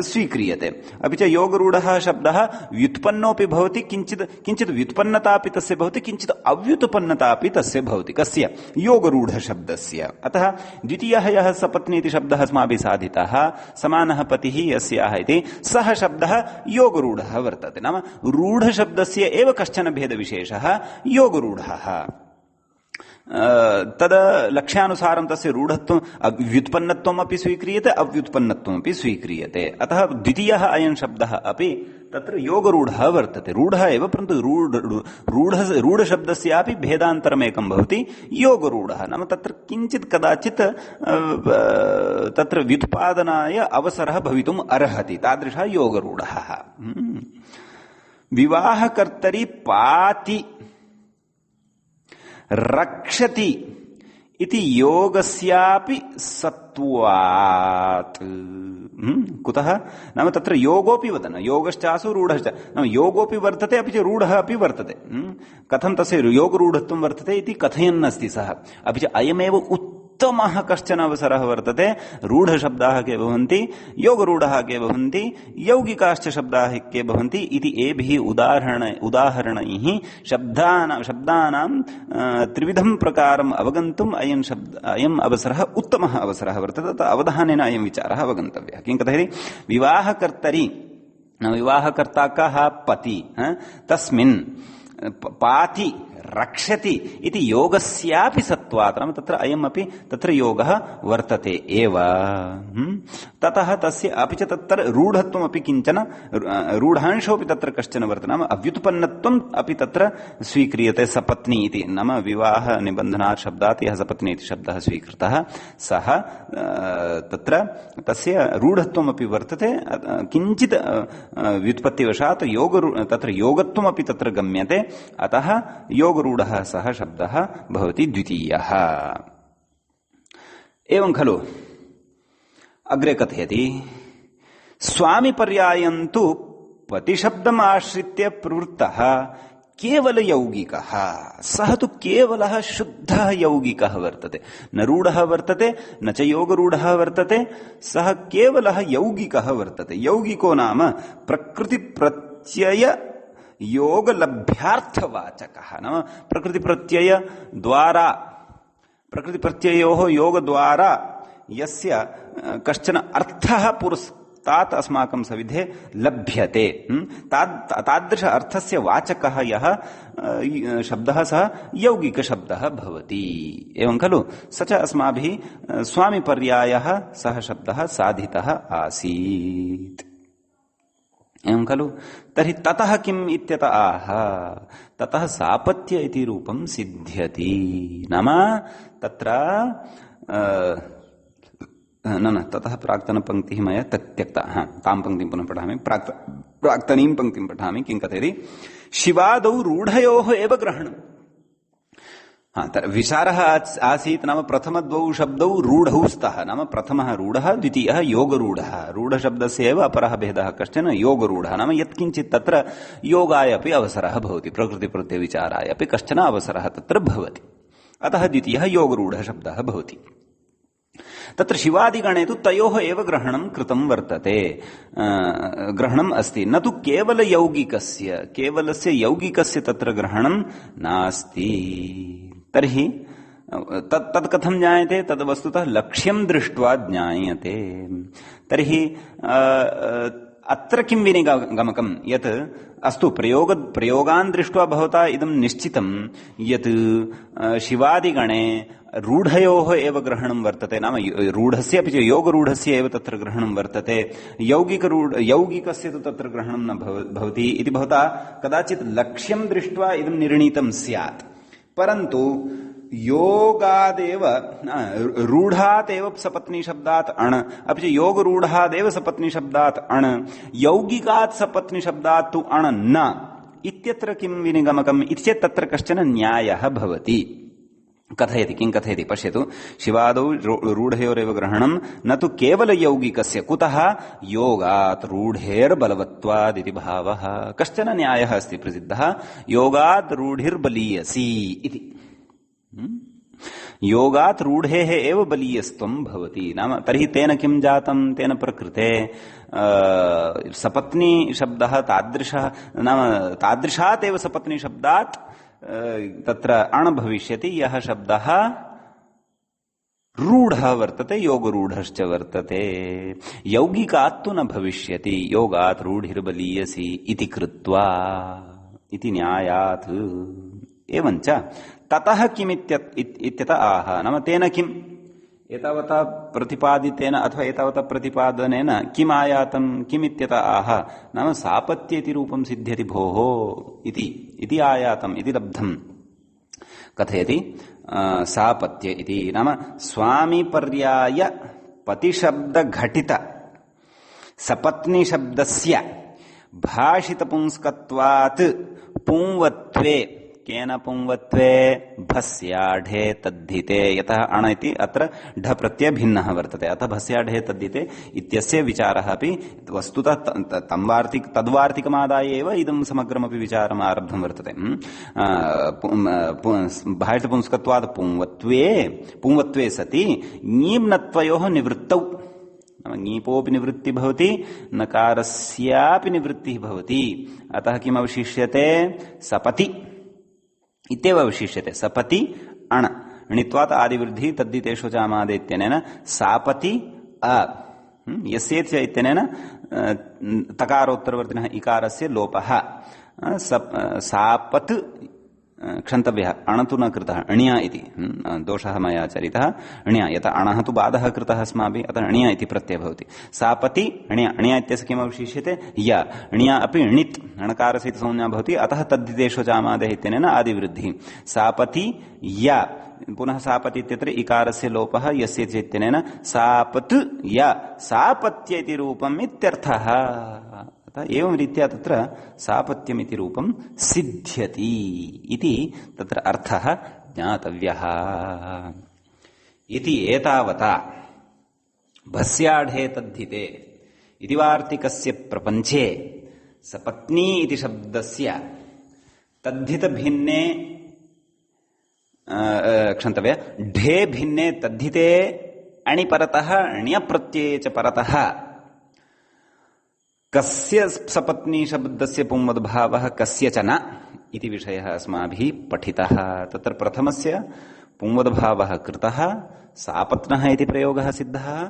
स्वीक्रियते। अपि च योगरूढः शब्दः व्युत्पन्नोऽपि भवति, किञ्चित् व्युत्पन्नतापि तस्य भवति, किञ्चित् अव्युत्पन्नतापि तस्य भवति। कस्य? योगरूढशब्दस्य। अतः द्वितीयः यः सपत्नी इति शब्दः अस्माभिः साधितः, समानः पतिः यस्याः इति, सः शब्दः योगरूढः वर्तते। नाम रूढशब्दस्य एव कश्चन भेदविशेषः योगरूढः। तद लक्ष्यानुसारं तस्य रूढत्वं व्युत्पन्नत्वमपि स्वीक्रियते, अव्युत्पन्नत्वमपि स्वीक्रियते। अतः द्वितीयः अयं शब्दः अपि तत्र योगरूढः वर्तते। रूढः एव, परन्तु रूढशब्दस्यापि भेदान्तरमेकं भवति, योगरूढः। नाम तत्र किञ्चित् कदाचित् तत्र व्युत्पादनाय अवसरः भवितुम् अर्हति, तादृशः योगरूढः। विवाहकर्तरि पाति रक्षति इति योगस्यापि सत्वात्। कुतः? नाम तत्र योगोऽपि वदन, योगश्चासु रूढश्च, नाम योगोऽपि वर्तते अपि च रूढः अपि वर्तते। कथं तस्य योगरूढत्वं वर्तते इति कथयन्नस्ति सः। अपि च अयमेव उत्तमः कश्चन अवसरः वर्तते। रूढशब्दाः के भवन्ति, योगरूढः के भवन्ति, यौगिकाश्च शब्दाः के भवन्ति इति एभिः उदाहरणैः शब्दानां त्रिविधं प्रकारम् अवगन्तुम् अयम् अवसरः उत्तमः अवसरः वर्तते। तत् अवधानेन अयं विचारः अवगन्तव्यः। किं कथयति? विवाहकर्तरि, विवाहकर्ता कः? पति। तस्मिन् पाति रक्षति इति योगस्यापि सत्वात्, नाम तत्र अयमपि तत्र योगः वर्तते एव। ततः तस्य अपि च तत्र रूढत्वमपि किञ्चन रूढांशोऽपि तत्र कश्चन वर्तते, नाम अव्युत्पन्नत्वम् अपि तत्र स्वीक्रियते। सपत्नी इति नाम विवाह निबन्धनात् शब्दात् यः सपत्नी इति शब्दः स्वीकृतः सः तत्र तस्य रूढत्वमपि वर्तते, किञ्चित् व्युत्पत्तिवशात् तत्र योगत्वमपि तत्र गम्यते। अतः योगरूढः सः शब्दः भवति द्वितीयः। एवं खलु अग्रे कथयति, स्वामिपर्यायन्तु पतिशब्दम् आश्रित्य प्रवृत्तः केवल यौगिकः। सः तु केवलः शुद्धः यौगिकः वर्तते, न रूढः वर्तते न च योगरूढः वर्तते, सः केवलः यौगिकः वर्तते। यौगिको नाम प्रकृतिप्रत्यय योग लभ्यार्थवाचकः नाम प्रकृतिप्रत्ययोः योगद्वारा यस्य कश्चन अर्थः पुरस्तात् अस्माकं सविधे लभ्यते तादृश अर्थस्य वाचकः यः शब्दः सः यौगिकशब्दः भवति एवं खलु स च अस्माभिः स्वामिपर्यायः सः शब्दः साधितः आसीत् एवं खलु तर्हि ततः किम् इत्यत आह ततः सापत्य इति रूपं सिद्ध्यति नाम तत्र न ततः प्राक्तनपङ्क्तिः मया त्यक्ता तां पङ्क्तिं पुनः पठामि प्राक्तनीं पङ्क्तिं पठामि किं कथयति शिवादौ रूढयोः एव ग्रहणम् विचारः आसीत् नाम प्रथमद्वौ शब्दौ रूढौ स्तः नाम प्रथमः रूढः द्वितीयः योगरूढः रूढशब्दस्य एव अपरः भेदः कश्चन योगरूढः नाम यत्किञ्चित् तत्र योगाय अपि अवसरः भवति प्रकृतिप्रत्ययविचाराय अपि कश्चन अवसरः तत्र भवति अतः द्वितीयः योगरूढः शब्दः भवति तत्र शिवादिगणे तु तयोः एव ग्रहणं कृतं वर्तते ग्रहणम् अस्ति न तु केवलस्य यौगिकस्य तत्र ग्रहणं नास्ति तर्हि तत् कथं ज्ञायते तद् वस्तुतः लक्ष्यं दृष्ट्वा ज्ञायते तर्हि अत्र किं विनिगमकं यत् अस्तु प्रयोगान् दृष्ट्वा भवता इदं निश्चितं यत् शिवादिगणे रूढयोः एव ग्रहणं वर्तते नाम रूढस्य अपि च योगरूढस्य एव तत्र ग्रहणं वर्तते यौगिकस्य तु तत्र ग्रहणं न भवति इति भवता कदाचित् लक्ष्यं दृष्ट्वा इदं निर्णीतं स्यात् परन्तु योगादेव रूढादेव सपत्नी शब्दात् अण अपि च योगरूढादेव सपत्नी शब्दात् अण यौगिकात् सपत्नी शब्दात् तु अण न इत्यत्र किं विनिगमकम् इति चेत् तत्र कश्चन न्यायः भवति कथयति किं कथयति पश्यतु शिवादौ रूढयोरेव ग्रहणं न तु केवल यौगिकस्य कुतः योगात् रूढेर्बलवत्वादिति भावः कश्चन न्यायः अस्ति प्रसिद्धः योगात् रूढिर्बलीयसी इति योगात् रूढेः एव बलीयस्त्वं भवति नाम तर्हि तेन किं जातं तेन प्रकृते सपत्नी शब्दः तादृशः नाम तादृशात् एव सपत्नी शब्दात् तत्र अण भविष्यति यः शब्दः रूढः वर्तते योगरूढश्च वर्तते यौगिकात् तु न भविष्यति योगात् रूढिर्बलीयसी इति कृत्वा इति न्यायात् एवञ्च ततः किमित्यत आह नाम तेन किम् एतावता प्रतिपादितेन अथवा एतावता प्रतिपादनेन किम् आयातं किमित्यत आह नाम सापत्य इति रूपं सिद्ध्यति भोः इति आयातम् इति लब्धम् कथयति सापत्य इति नाम स्वामिपर्याय पतिशब्दघटित सपत्नी शब्दस्य भाषितपुंस्कत्वात् पुंवत्वे केन पुंवत्वे भस्याढे तद्धिते यतः अण इति अत्र ढ प्रत्यय भिन्नः वर्तते अतः भस्याढे तद्धिते इत्यस्य विचारः अपि वस्तुतः तद्वार्तिकमादाय एव इदं समग्रमपि विचारम् आरब्धं वर्तते भाषितपुंस्कत्वात् पुंवत्वे सति ङीम्नत्वयोः निवृत्तौ ङीपोऽपि निवृत्तिः भवति नकारस्यापि निवृत्तिः भवति अतः किम् अवशिष्यते सपति इत्येव अवशिष्यते सपति अण णित्वात् आदिवृद्धिः तद्धितेषु चामादे इत्यनेन सापति अ यस्येति च इत्यनेन तकारोत्तरवर्तिनः इकारस्य लोपः सापत् क्षन्तव्यः अण तु न कृतः अण्या इति दोषः मया चरितः अण्या यतः अणः तु बाधः कृतः अस्माभिः अतः अण्या इति प्रत्ययः भवति सापति अण्या इत्यस्य किम् अवशिष्यते य अण्या अपि णित् णकारस्य इति संज्ञा भवति अतः तद्धितेषु चामादेः इत्यनेन आदिवृद्धिः सापति य पुनः सापति इत्यत्र इकारस्य लोपः यस्य इत्यनेन सापत् य सापत्य इति रूपम् इत्यर्थः एवं रीत्या तत्र सापत्यमिति रूपं सिद्ध्यति इति तत्र अर्थः ज्ञातव्यः इति एतावता भस्याढे तद्धिते इति वार्तिकस्य प्रपञ्चे सपत्नी इति शब्दस्य तद्धित भिन्ने क्षन्तव्य ढे भिन्ने तद्धिते अणि परतः ण्यप्रत्यये च परतः कस्य सपत्नी शब्दस्य पुंवद्भावः कस्यचन इति विषयः अस्माभिः पठितः। तत्र प्रथमस्य पुंवद्भावः कृतः, सापत्नः इति प्रयोगः सिद्धः।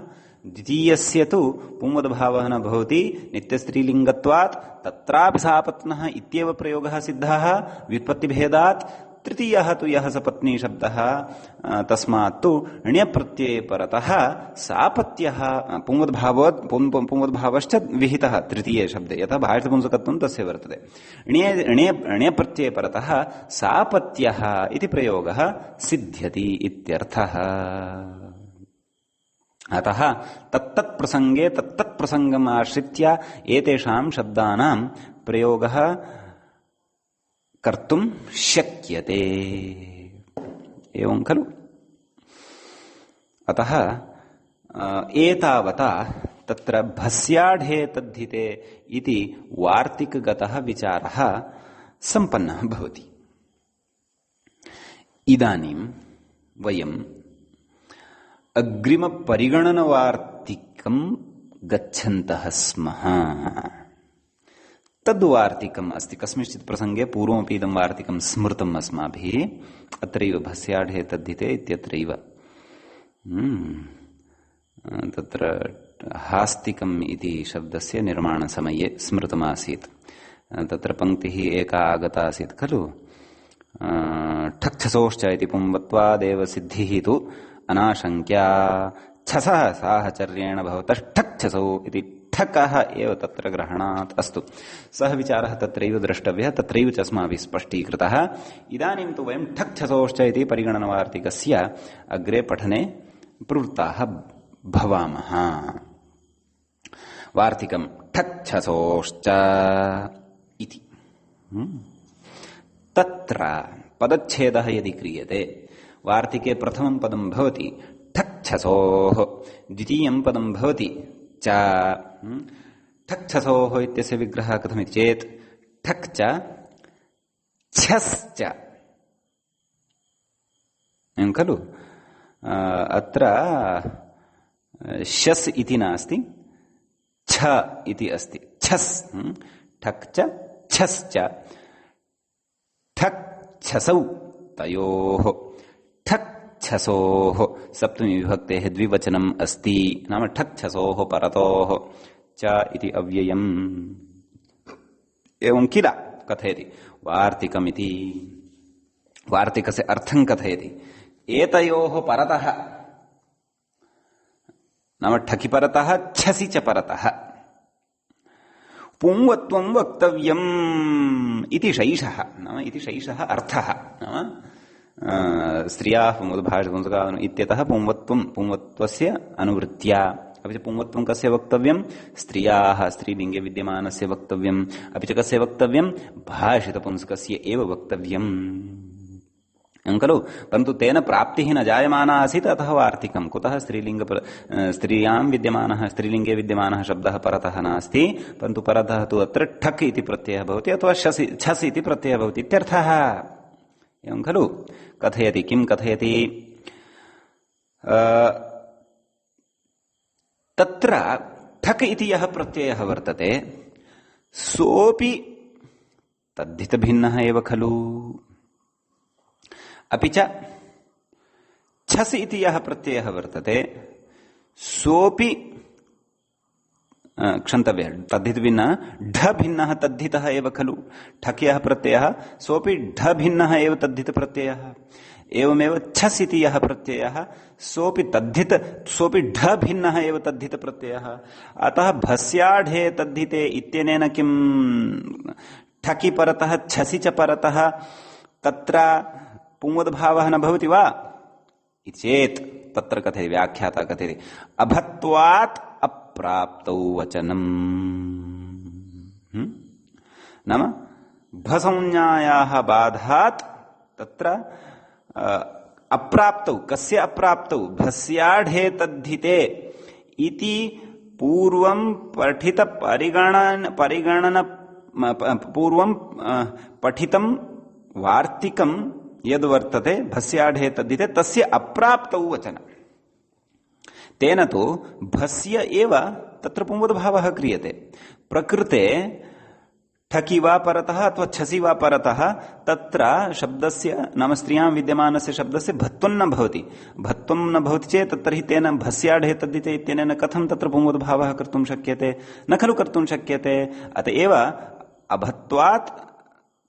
द्वितीयस्य तु पुंवद्भावः न भवति नित्यस्त्रीलिङ्गत्वात्, तत्रापि सापत्नः इत्येव प्रयोगः सिद्धः व्युत्पत्तिभेदात्। तृतीयः तु यः सपत्नी शब्दः तस्मात् तु ण्यप्रत्यये परतः सापत्यः पुंवद्भावश्च विहितः तृतीये शब्दे, यथा भाषपुंसकत्वं तस्य वर्तते। ण्यप्रत्यये परतः सापत्यः इति प्रयोगः सिद्ध्यति इत्यर्थः। अतः तत्तत्प्रसङ्गे तत्तत्प्रसङ्गम् आश्रित्य एतेषां शब्दानां प्रयोगः कर्तुं शक्यते, एवं खलु। अतः एतावता तत्र भस्याढे तद्धिते इति वार्तिकगतः विचारः सम्पन्नः भवति। इदानीं वयम् अग्रिमपरिगणनवार्तिकं गच्छन्तः स्मः। तद्वार्तिकम् अस्ति कस्मिंश्चित् प्रसङ्गे पूर्वमपि इदं वार्तिकं स्मृतम् अस्माभिः, अत्रैव भस्याढे तद्धिते इत्यत्रैव। तत्र हास्तिकम् इति शब्दस्य निर्माणसमये स्मृतमासीत्। तत्र पङ्क्तिः एका आगता आसीत् खलु, ठक्छसोश्च इति पुंवत्वादेव सिद्धिः तु अनाशङ्क्या छसः साहचर्येण भवतश्ठक्छसौ इति ठकः एव तत्र ग्रहणात्। अस्तु, सः विचारः तत्रैव द्रष्टव्यः, तत्रैव च अस्माभिः स्पष्टीकृतः। इदानीं तु वयं ठक्छसोश्च इति परिगणनवार्तिकस्य अग्रे पठने प्रवृत्ताः भवामः। वार्तिकं ठक्छसोश्च इति। तत्र पदच्छेदः यदि क्रियते, वार्तिके प्रथमं पदं भवति ठक्छसोः, द्वितीयं पदं भवति च। ठक्छसोः इत्यस्य विग्रहः कथमिति चेत् ठक् च छश्च, एवं खलु। अत्र शस् इति नास्ति, छ इति अस्ति। छस्, ठक् च छश्च, ठक् छसौ तयोः, ठक् छसोः सप्तमी विभक्तेः द्विवचनम् अस्ति, नाम ठक् छसोः परतोः च इति अव्ययम्। एवं किल कथयति वार्तिकमिति। वार्तिकस्य अर्थं कथयति, एतयोः परतः, नाम ठकि परतः छसि च परतः पुंवत्वं वक्तव्यम् इति शैषः, नाम इति शैषः अर्थः। नाम स्त्रियाः पुंवद्भाषपुंसकाः इत्यतः पुंवत्वस्य अनुवृत्त्या। अपि च पुंवत्वं कस्य वक्तव्यं, स्त्रियाः स्त्रीलिङ्गे विद्यमानस्य वक्तव्यम्। अपि च कस्य वक्तव्यं, भाषितपुंसकस्य एव वक्तव्यम्, खलु। परन्तु तेन प्राप्तिः न जायमाना आसीत्, अतः वार्तिकं। कुतः स्त्रियां विद्यमानः स्त्रीलिङ्गे विद्यमानः शब्दः परतः नास्ति, परन्तु परतः तु अत्र ठक् इति प्रत्ययः भवति अथवा छस् इति प्रत्ययः भवति इत्यर्थः, एवं खलु। कथयति, किं कथयति, तत्र ठक् इति यः प्रत्ययः वर्तते सोऽपि तद्धितभिन्नः एव खलु। अपि च छस् इति यः प्रत्ययः वर्तते सोऽपि क्षन्तव्यः, तद्धितभिन्नः, ढ भिन्नः तद्धितः एव खलु। ठक् यः प्रत्ययः सोऽपि ढ भिन्नः एव तद्धितप्रत्ययः। एवमेव छस् इति यः प्रत्ययः सोऽपि ढ भिन्नः एव तद्धितप्रत्ययः। अतः भस्याढे तद्धिते इत्यनेन किं ठकि परतः छसि च परतः तत्र पुंवद्भावः न भवति वा इति चेत् तत्र कथयति, व्याख्याता कथयति, अभत्वात् अप्राप्तौ वचनम्। नाम भसंज्ञायाः बाधात् तत्र अप्राप्तौ, कस्य अप्राप्तौ, भस्याढे तद्धिते इति पूर्वं पठित पूर्वं पठितं वार्तिकं यद् वर्तते भस्याढे तद्धिते तस्य अप्राप्तौ वचन। तेन तु भस्य एव तत्र पुंवद्भावः क्रियते। प्रकृते ठकि वा परतः अथवा छसि वा परतः तत्र शब्दस्य नाम स्त्रियां विद्यमानस्य शब्दस्य भत्वं न भवति। भत्वं न भवति चेत् तर्हि तेन भस्याढे तद्धिते इत्यनेन कथं तत्र पुंवद्भावः कर्तुं शक्यते? न खलु कर्तुं शक्यते। अतएव अभत्वात्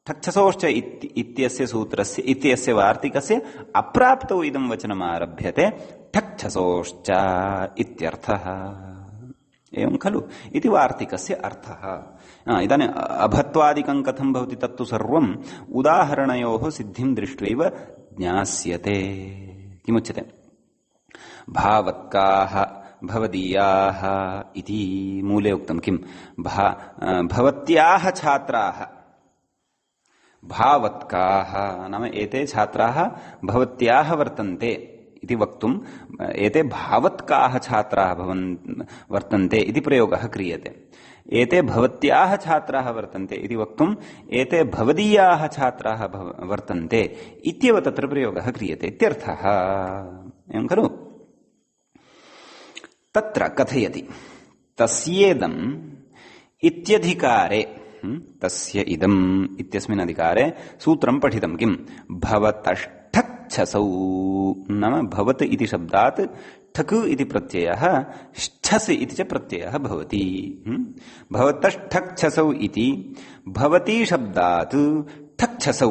ठक्छसोश्च इत्यस्य सूत्रस्य इत्यस्य वार्तिकस्य अप्राप्तौ इदं वचनम् आरभ्यते ठक्छसोश्च इत्यर्थः। एवं खलु इति वार्तिकस्य अर्थः। इदानीम् अभत्वादिकं कथं भवति तत्तु सर्वम् उदाहरणयोः सिद्धिं दृष्ट्वैव ज्ञास्यते। किमुच्यते? भावत्काः भवदीयाः इति मूले उक्तं। किं? भवत्याः छात्राः भावत्काः नाम एते छात्राः भवत्याः वर्तन्ते इति वक्तुम् एते भावत्काः छात्राः वर्तन्ते इति प्रयोगः क्रियते। एते भवत्याः छात्राः वर्तन्ते इति वक्तुम् एते भवदीयाः छात्राः वर्तन्ते इत्येव तत्र प्रयोगः क्रियते इत्यर्थः। एवं खलु? तत्र कथयति तस्येदम् इत्यधिकारे तस्य इदम् इत्यस्मिन् अधिकारे सूत्रं पठितं। किं? भवतष्ठक्छसौ नाम भवत् इति शब्दात् ठक् इति प्रत्ययः ष्ठस् इति च प्रत्ययः भवति। भवतष्ठक्छसौ इति भवति शब्दात् ठक्छसौ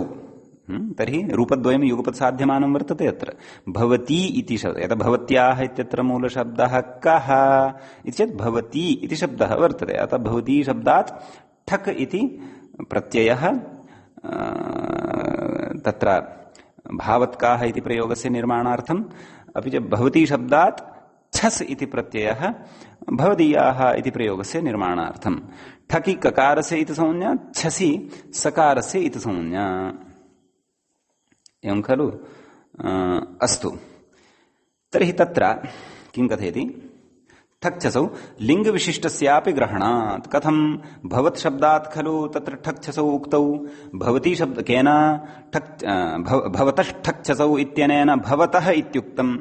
तर्हि रूपद्वयं युगपत्साध्यमानं वर्तते। अत्र भवती इति शब्दः यदा भवत्याः इत्यत्र मूलशब्दः कः इति चेत् भवती इति शब्दः वर्तते। अतः भवती शब्दात् ठक् इति प्रत्ययः तत्र भावत्काः इति प्रयोगस्य निर्माणार्थम्, अपि च भवती शब्दात् छस् इति प्रत्ययः भवदीयाः इति प्रयोगस्य निर्माणार्थम्। ठकि ककारस्य इति संज्ञा, छसि सकारस्य इति संज्ञा। एवं खलु? अस्तु, तर्हि तत्र किं कथयति? ठक्छसौ लिङ्गविशिष्टस्यापि ग्रहणात्। कथं? भवत् शब्दात् खलु तत्र ठक्छसौ उक्तौ। भवती शब्द केन? भवतष्ठक्छसौ इत्यनेन भवतः इत्युक्तम्।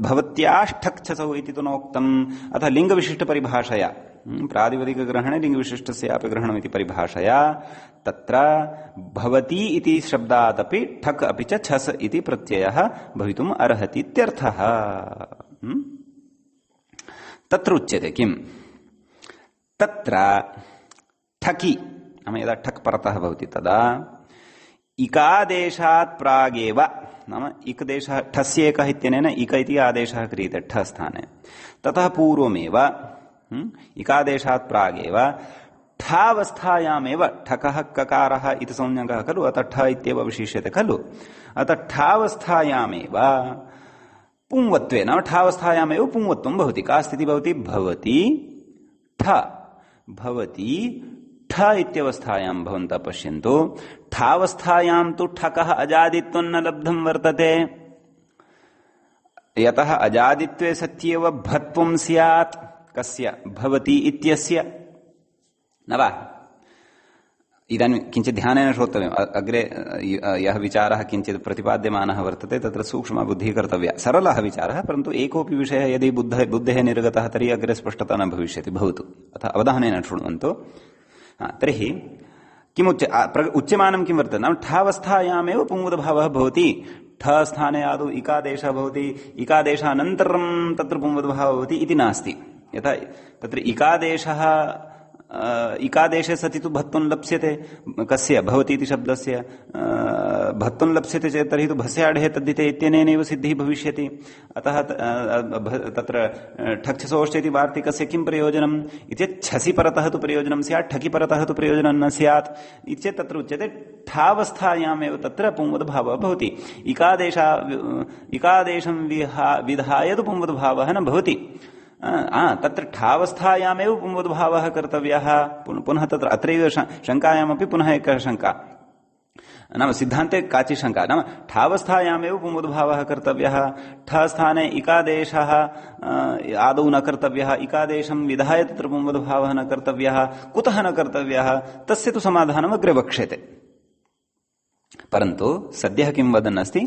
भवत्याष्ठक्छसौ इति तु नोक्तम्। अतः लिङ्गविशिष्टपरिभाषया प्रातिपदिकग्रहणे लिङ्गविशिष्टस्यापि ग्रहणमिति परिभाषया तत्र भवती इति शब्दादपि ठक् अपि च छस् इति प्रत्ययः भवितुम् अर्हति इत्यर्थः। तत्र उच्यते किं? तत्र ठकि नाम यदा ठक् परतः भवति तदा इकादेशात् प्रागेव नाम इकदेशः ठस्य एकः इत्यनेन इक इति आदेशः क्रियते ठ स्थाने। ततः पूर्वमेव इकादेशात् प्रागेव ठावस्थायामेव ठकः ककारः इति संज्ञकः खलु, अतः ठ इत्येव विशिष्यते खलु। अतः ठावस्थायामेव पुंवत्वे नाम ठावस्थायामेव पुंवत्वं भवति। का स्थितिः भवति? भवति ठ भवति ठ इत्यवस्थायां भवन्तः पश्यन्तु। ठावस्थायां तु ठकः अजादित्वं न लब्धं वर्तते। यतः अजादित्वे सत्येव भत्वं स्यात्। कस्य? भवति इत्यस्य, न वा? इदानीं किञ्चित् ध्यानेन श्रोतव्यम्। अग्रे यः विचारः किञ्चित् प्रतिपाद्यमानः वर्तते तत्र सूक्ष्मबुद्धिः कर्तव्या। सरलः विचारः, परन्तु एकोऽपि विषयः यदि बुद्धेः निर्गतः तर्हि अग्रे स्पष्टता न भविष्यति। भवतु, अतः अवधानेन शृण्वन्तु। तर्हि उच्यमानं किं वर्तते? नाम ठावस्थायामेव पुंवद्भावः भवति। ठ स्थाने आदौ इकादेशः भवति, इकादेशानन्तरं तत्र पुंवद्भावः भवति इति नास्ति। यथा तत्र इकादेशः इकादेशे सति तु भत्वं लप्स्यते। कस्य? भवति इति शब्दस्य भत्वं लप्स्यते चेत् तर्हि तु भस्याढे तद्धिते इत्यनेनैव सिद्धिः भविष्यति। अतः तत्र ठक्छसोश्च इति वार्तिकस्य किं प्रयोजनम् इति चेत् छसि परतः तु प्रयोजनं स्यात्, ठकि परतः तु प्रयोजनं न स्यात् इति चेत् तत्र उच्यते ठावस्थायामेव तत्र पुंवद्भावः भवति। इकादेशं विधाय तु पुंवद्भावः न भवति। तत्र ठावस्थायामेव पुंवद्भावः कर्तव्यः। पुनः तत्र अत्रैव शङ्कायामपि पुनः एकः शङ्का, नाम सिद्धान्ते काचित् शङ्का, नाम ठावस्थायामेव पुंवद्भावः कर्तव्यः। ठ स्थाने इकादेशः आदौ न कर्तव्यः, इकादेशं विधाय तत्र पुंवद्भावः न कर्तव्यः। कुतः न कर्तव्यः? तस्य तु समाधानम् अग्रे वक्ष्यते। परन्तु सद्यः किं वदन् अस्ति?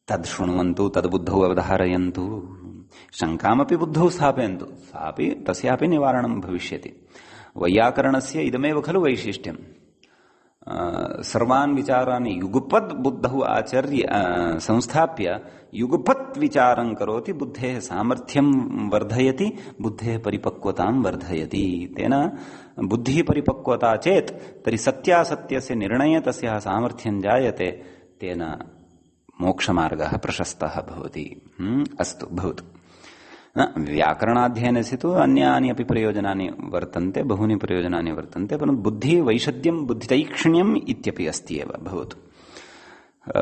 तद् शृण्वन्तु, तद्बुद्धौ अवधारयन्तु। शङ्कामपि बुद्धौ स्थापयन्तु, सापि तस्यापि निवारणं भविष्यति। वैयाकरणस्य इदमेव खलु वैशिष्ट्यम्। सर्वान् विचारान् युगपद् बुद्धौ आचर्य संस्थाप्य युगपत् विचारं करोति, बुद्धेः सामर्थ्यं वर्धयति, बुद्धेः परिपक्वतां वर्धयति। तेन बुद्धिः परिपक्वता चेत् तर्हि सत्यासत्यस्य निर्णये तस्याः सामर्थ्यं जायते, तेन मोक्षमार्गः प्रशस्तः भवति। अस्तु, भवतु। व्याकरणाध्ययनस्य तु अन्यानि अपि प्रयोजनानि वर्तन्ते, बहूनि प्रयोजनानि वर्तन्ते, परन्तु बुद्धिः वैशद्यं बुद्धितैक्ष्ण्यम् इत्यपि अस्ति एव। भवतु।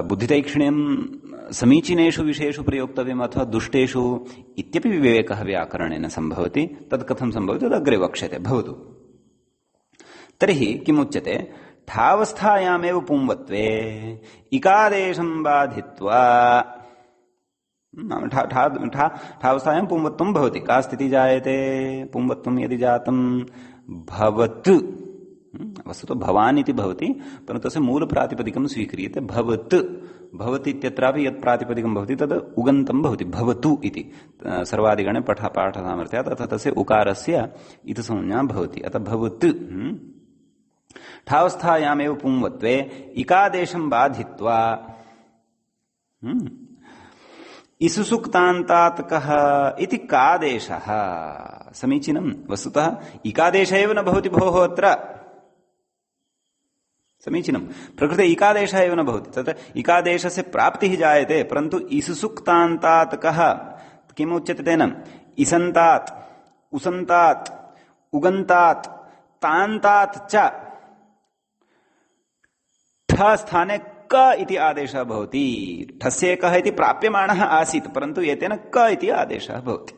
बुद्धितैक्ष्ण्यं समीचीनेषु विषयेषु प्रयोक्तव्यम् अथवा दुष्टेषु इत्यपि विवेकः व्याकरणेन सम्भवति। तत् कथं सम्भवति तदग्रे वक्ष्यते। भवतु। तर्हि किमुच्यते? ठावस्थायामेव पुंवत्वे इकादेशं बाधित्वा, ठावस्थायां पुंवत्वं भवति। का स्थितिः जायते? पुंवत्वं यदि जातं भवत्, वस्तुतः भवान् इति भवति, परन्तु तस्य मूलप्रातिपदिकं स्वीक्रियते भवत्। भवति इत्यत्रापि यत् प्रातिपदिकं भवति तद् उगन्तं भवति, भवतु इति। सर्वादिगणे पाठसामर्थ्यात् अतः तस्य उकारस्य इतसंज्ञा भवति। अतः भवत्। ठावस्थायामेव पुंवत्वे इकादेशं बाधित्वा इसुसुक्तान्तात् कः इति कादेशः। समीचीनं। वस्तुतः इकादेश एव न भवति भोः अत्र। समीचीनं। प्रकृते इकादेशः एव न भवति, तत्र इकादेशस्य प्राप्तिः जायते, परन्तु इसुसुक्तान्तात् कः किमुच्यते तेन? इसन्तात्, उसन्तात्, उगन्तात्, तान्तात् च ठ स्थाने क इति आदेशः भवति। ठस्य कः इति प्राप्यमाणः आसीत्, परन्तु एतेन क इति आदेशः भवति।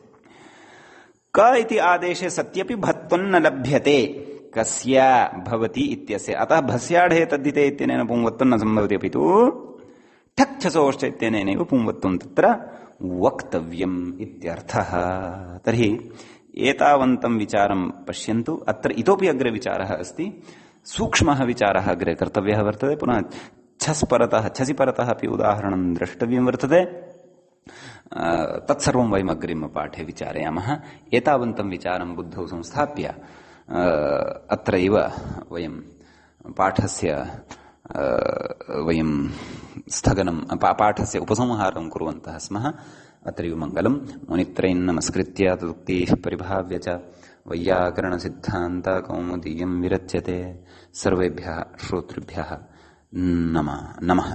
क इति आदेशे सत्यपि भत्वं न लभ्यते। कस्य? भवति इत्यस्य। अतः भस्याढे तद्धिते इत्यनेन पुंवत्वं न सम्भवति, अपि तु ठक् छसोश्च इत्यनेनैव पुंवत्वं तत्र वक्तव्यम् इत्यर्थः। तर्हि एतावन्तं विचारं पश्यन्तु। अत्र इतोपि अग्रे विचारः अस्ति, सूक्ष्मः विचारः अग्रे कर्तव्यः वर्तते। पुनः छसि परतः अपि उदाहरणं द्रष्टव्यं वर्तते। तत्सर्वं वयम् अग्रिमपाठे विचारयामः। एतावन्तं विचारं बुद्धौ संस्थाप्य अत्रैव वयं पाठस्य स्थगनं, पाठस्य उपसंहारं कुर्वन्तः स्मः। अत्रैव मङ्गलम्। मुनित्रयं नमस्कृत्य तदुक्तिः परिभाव्य च वैयाकरणसिद्धान्तकौमुदीयं विरच्यते। सर्वेभ्यः श्रोतृभ्यः नमः।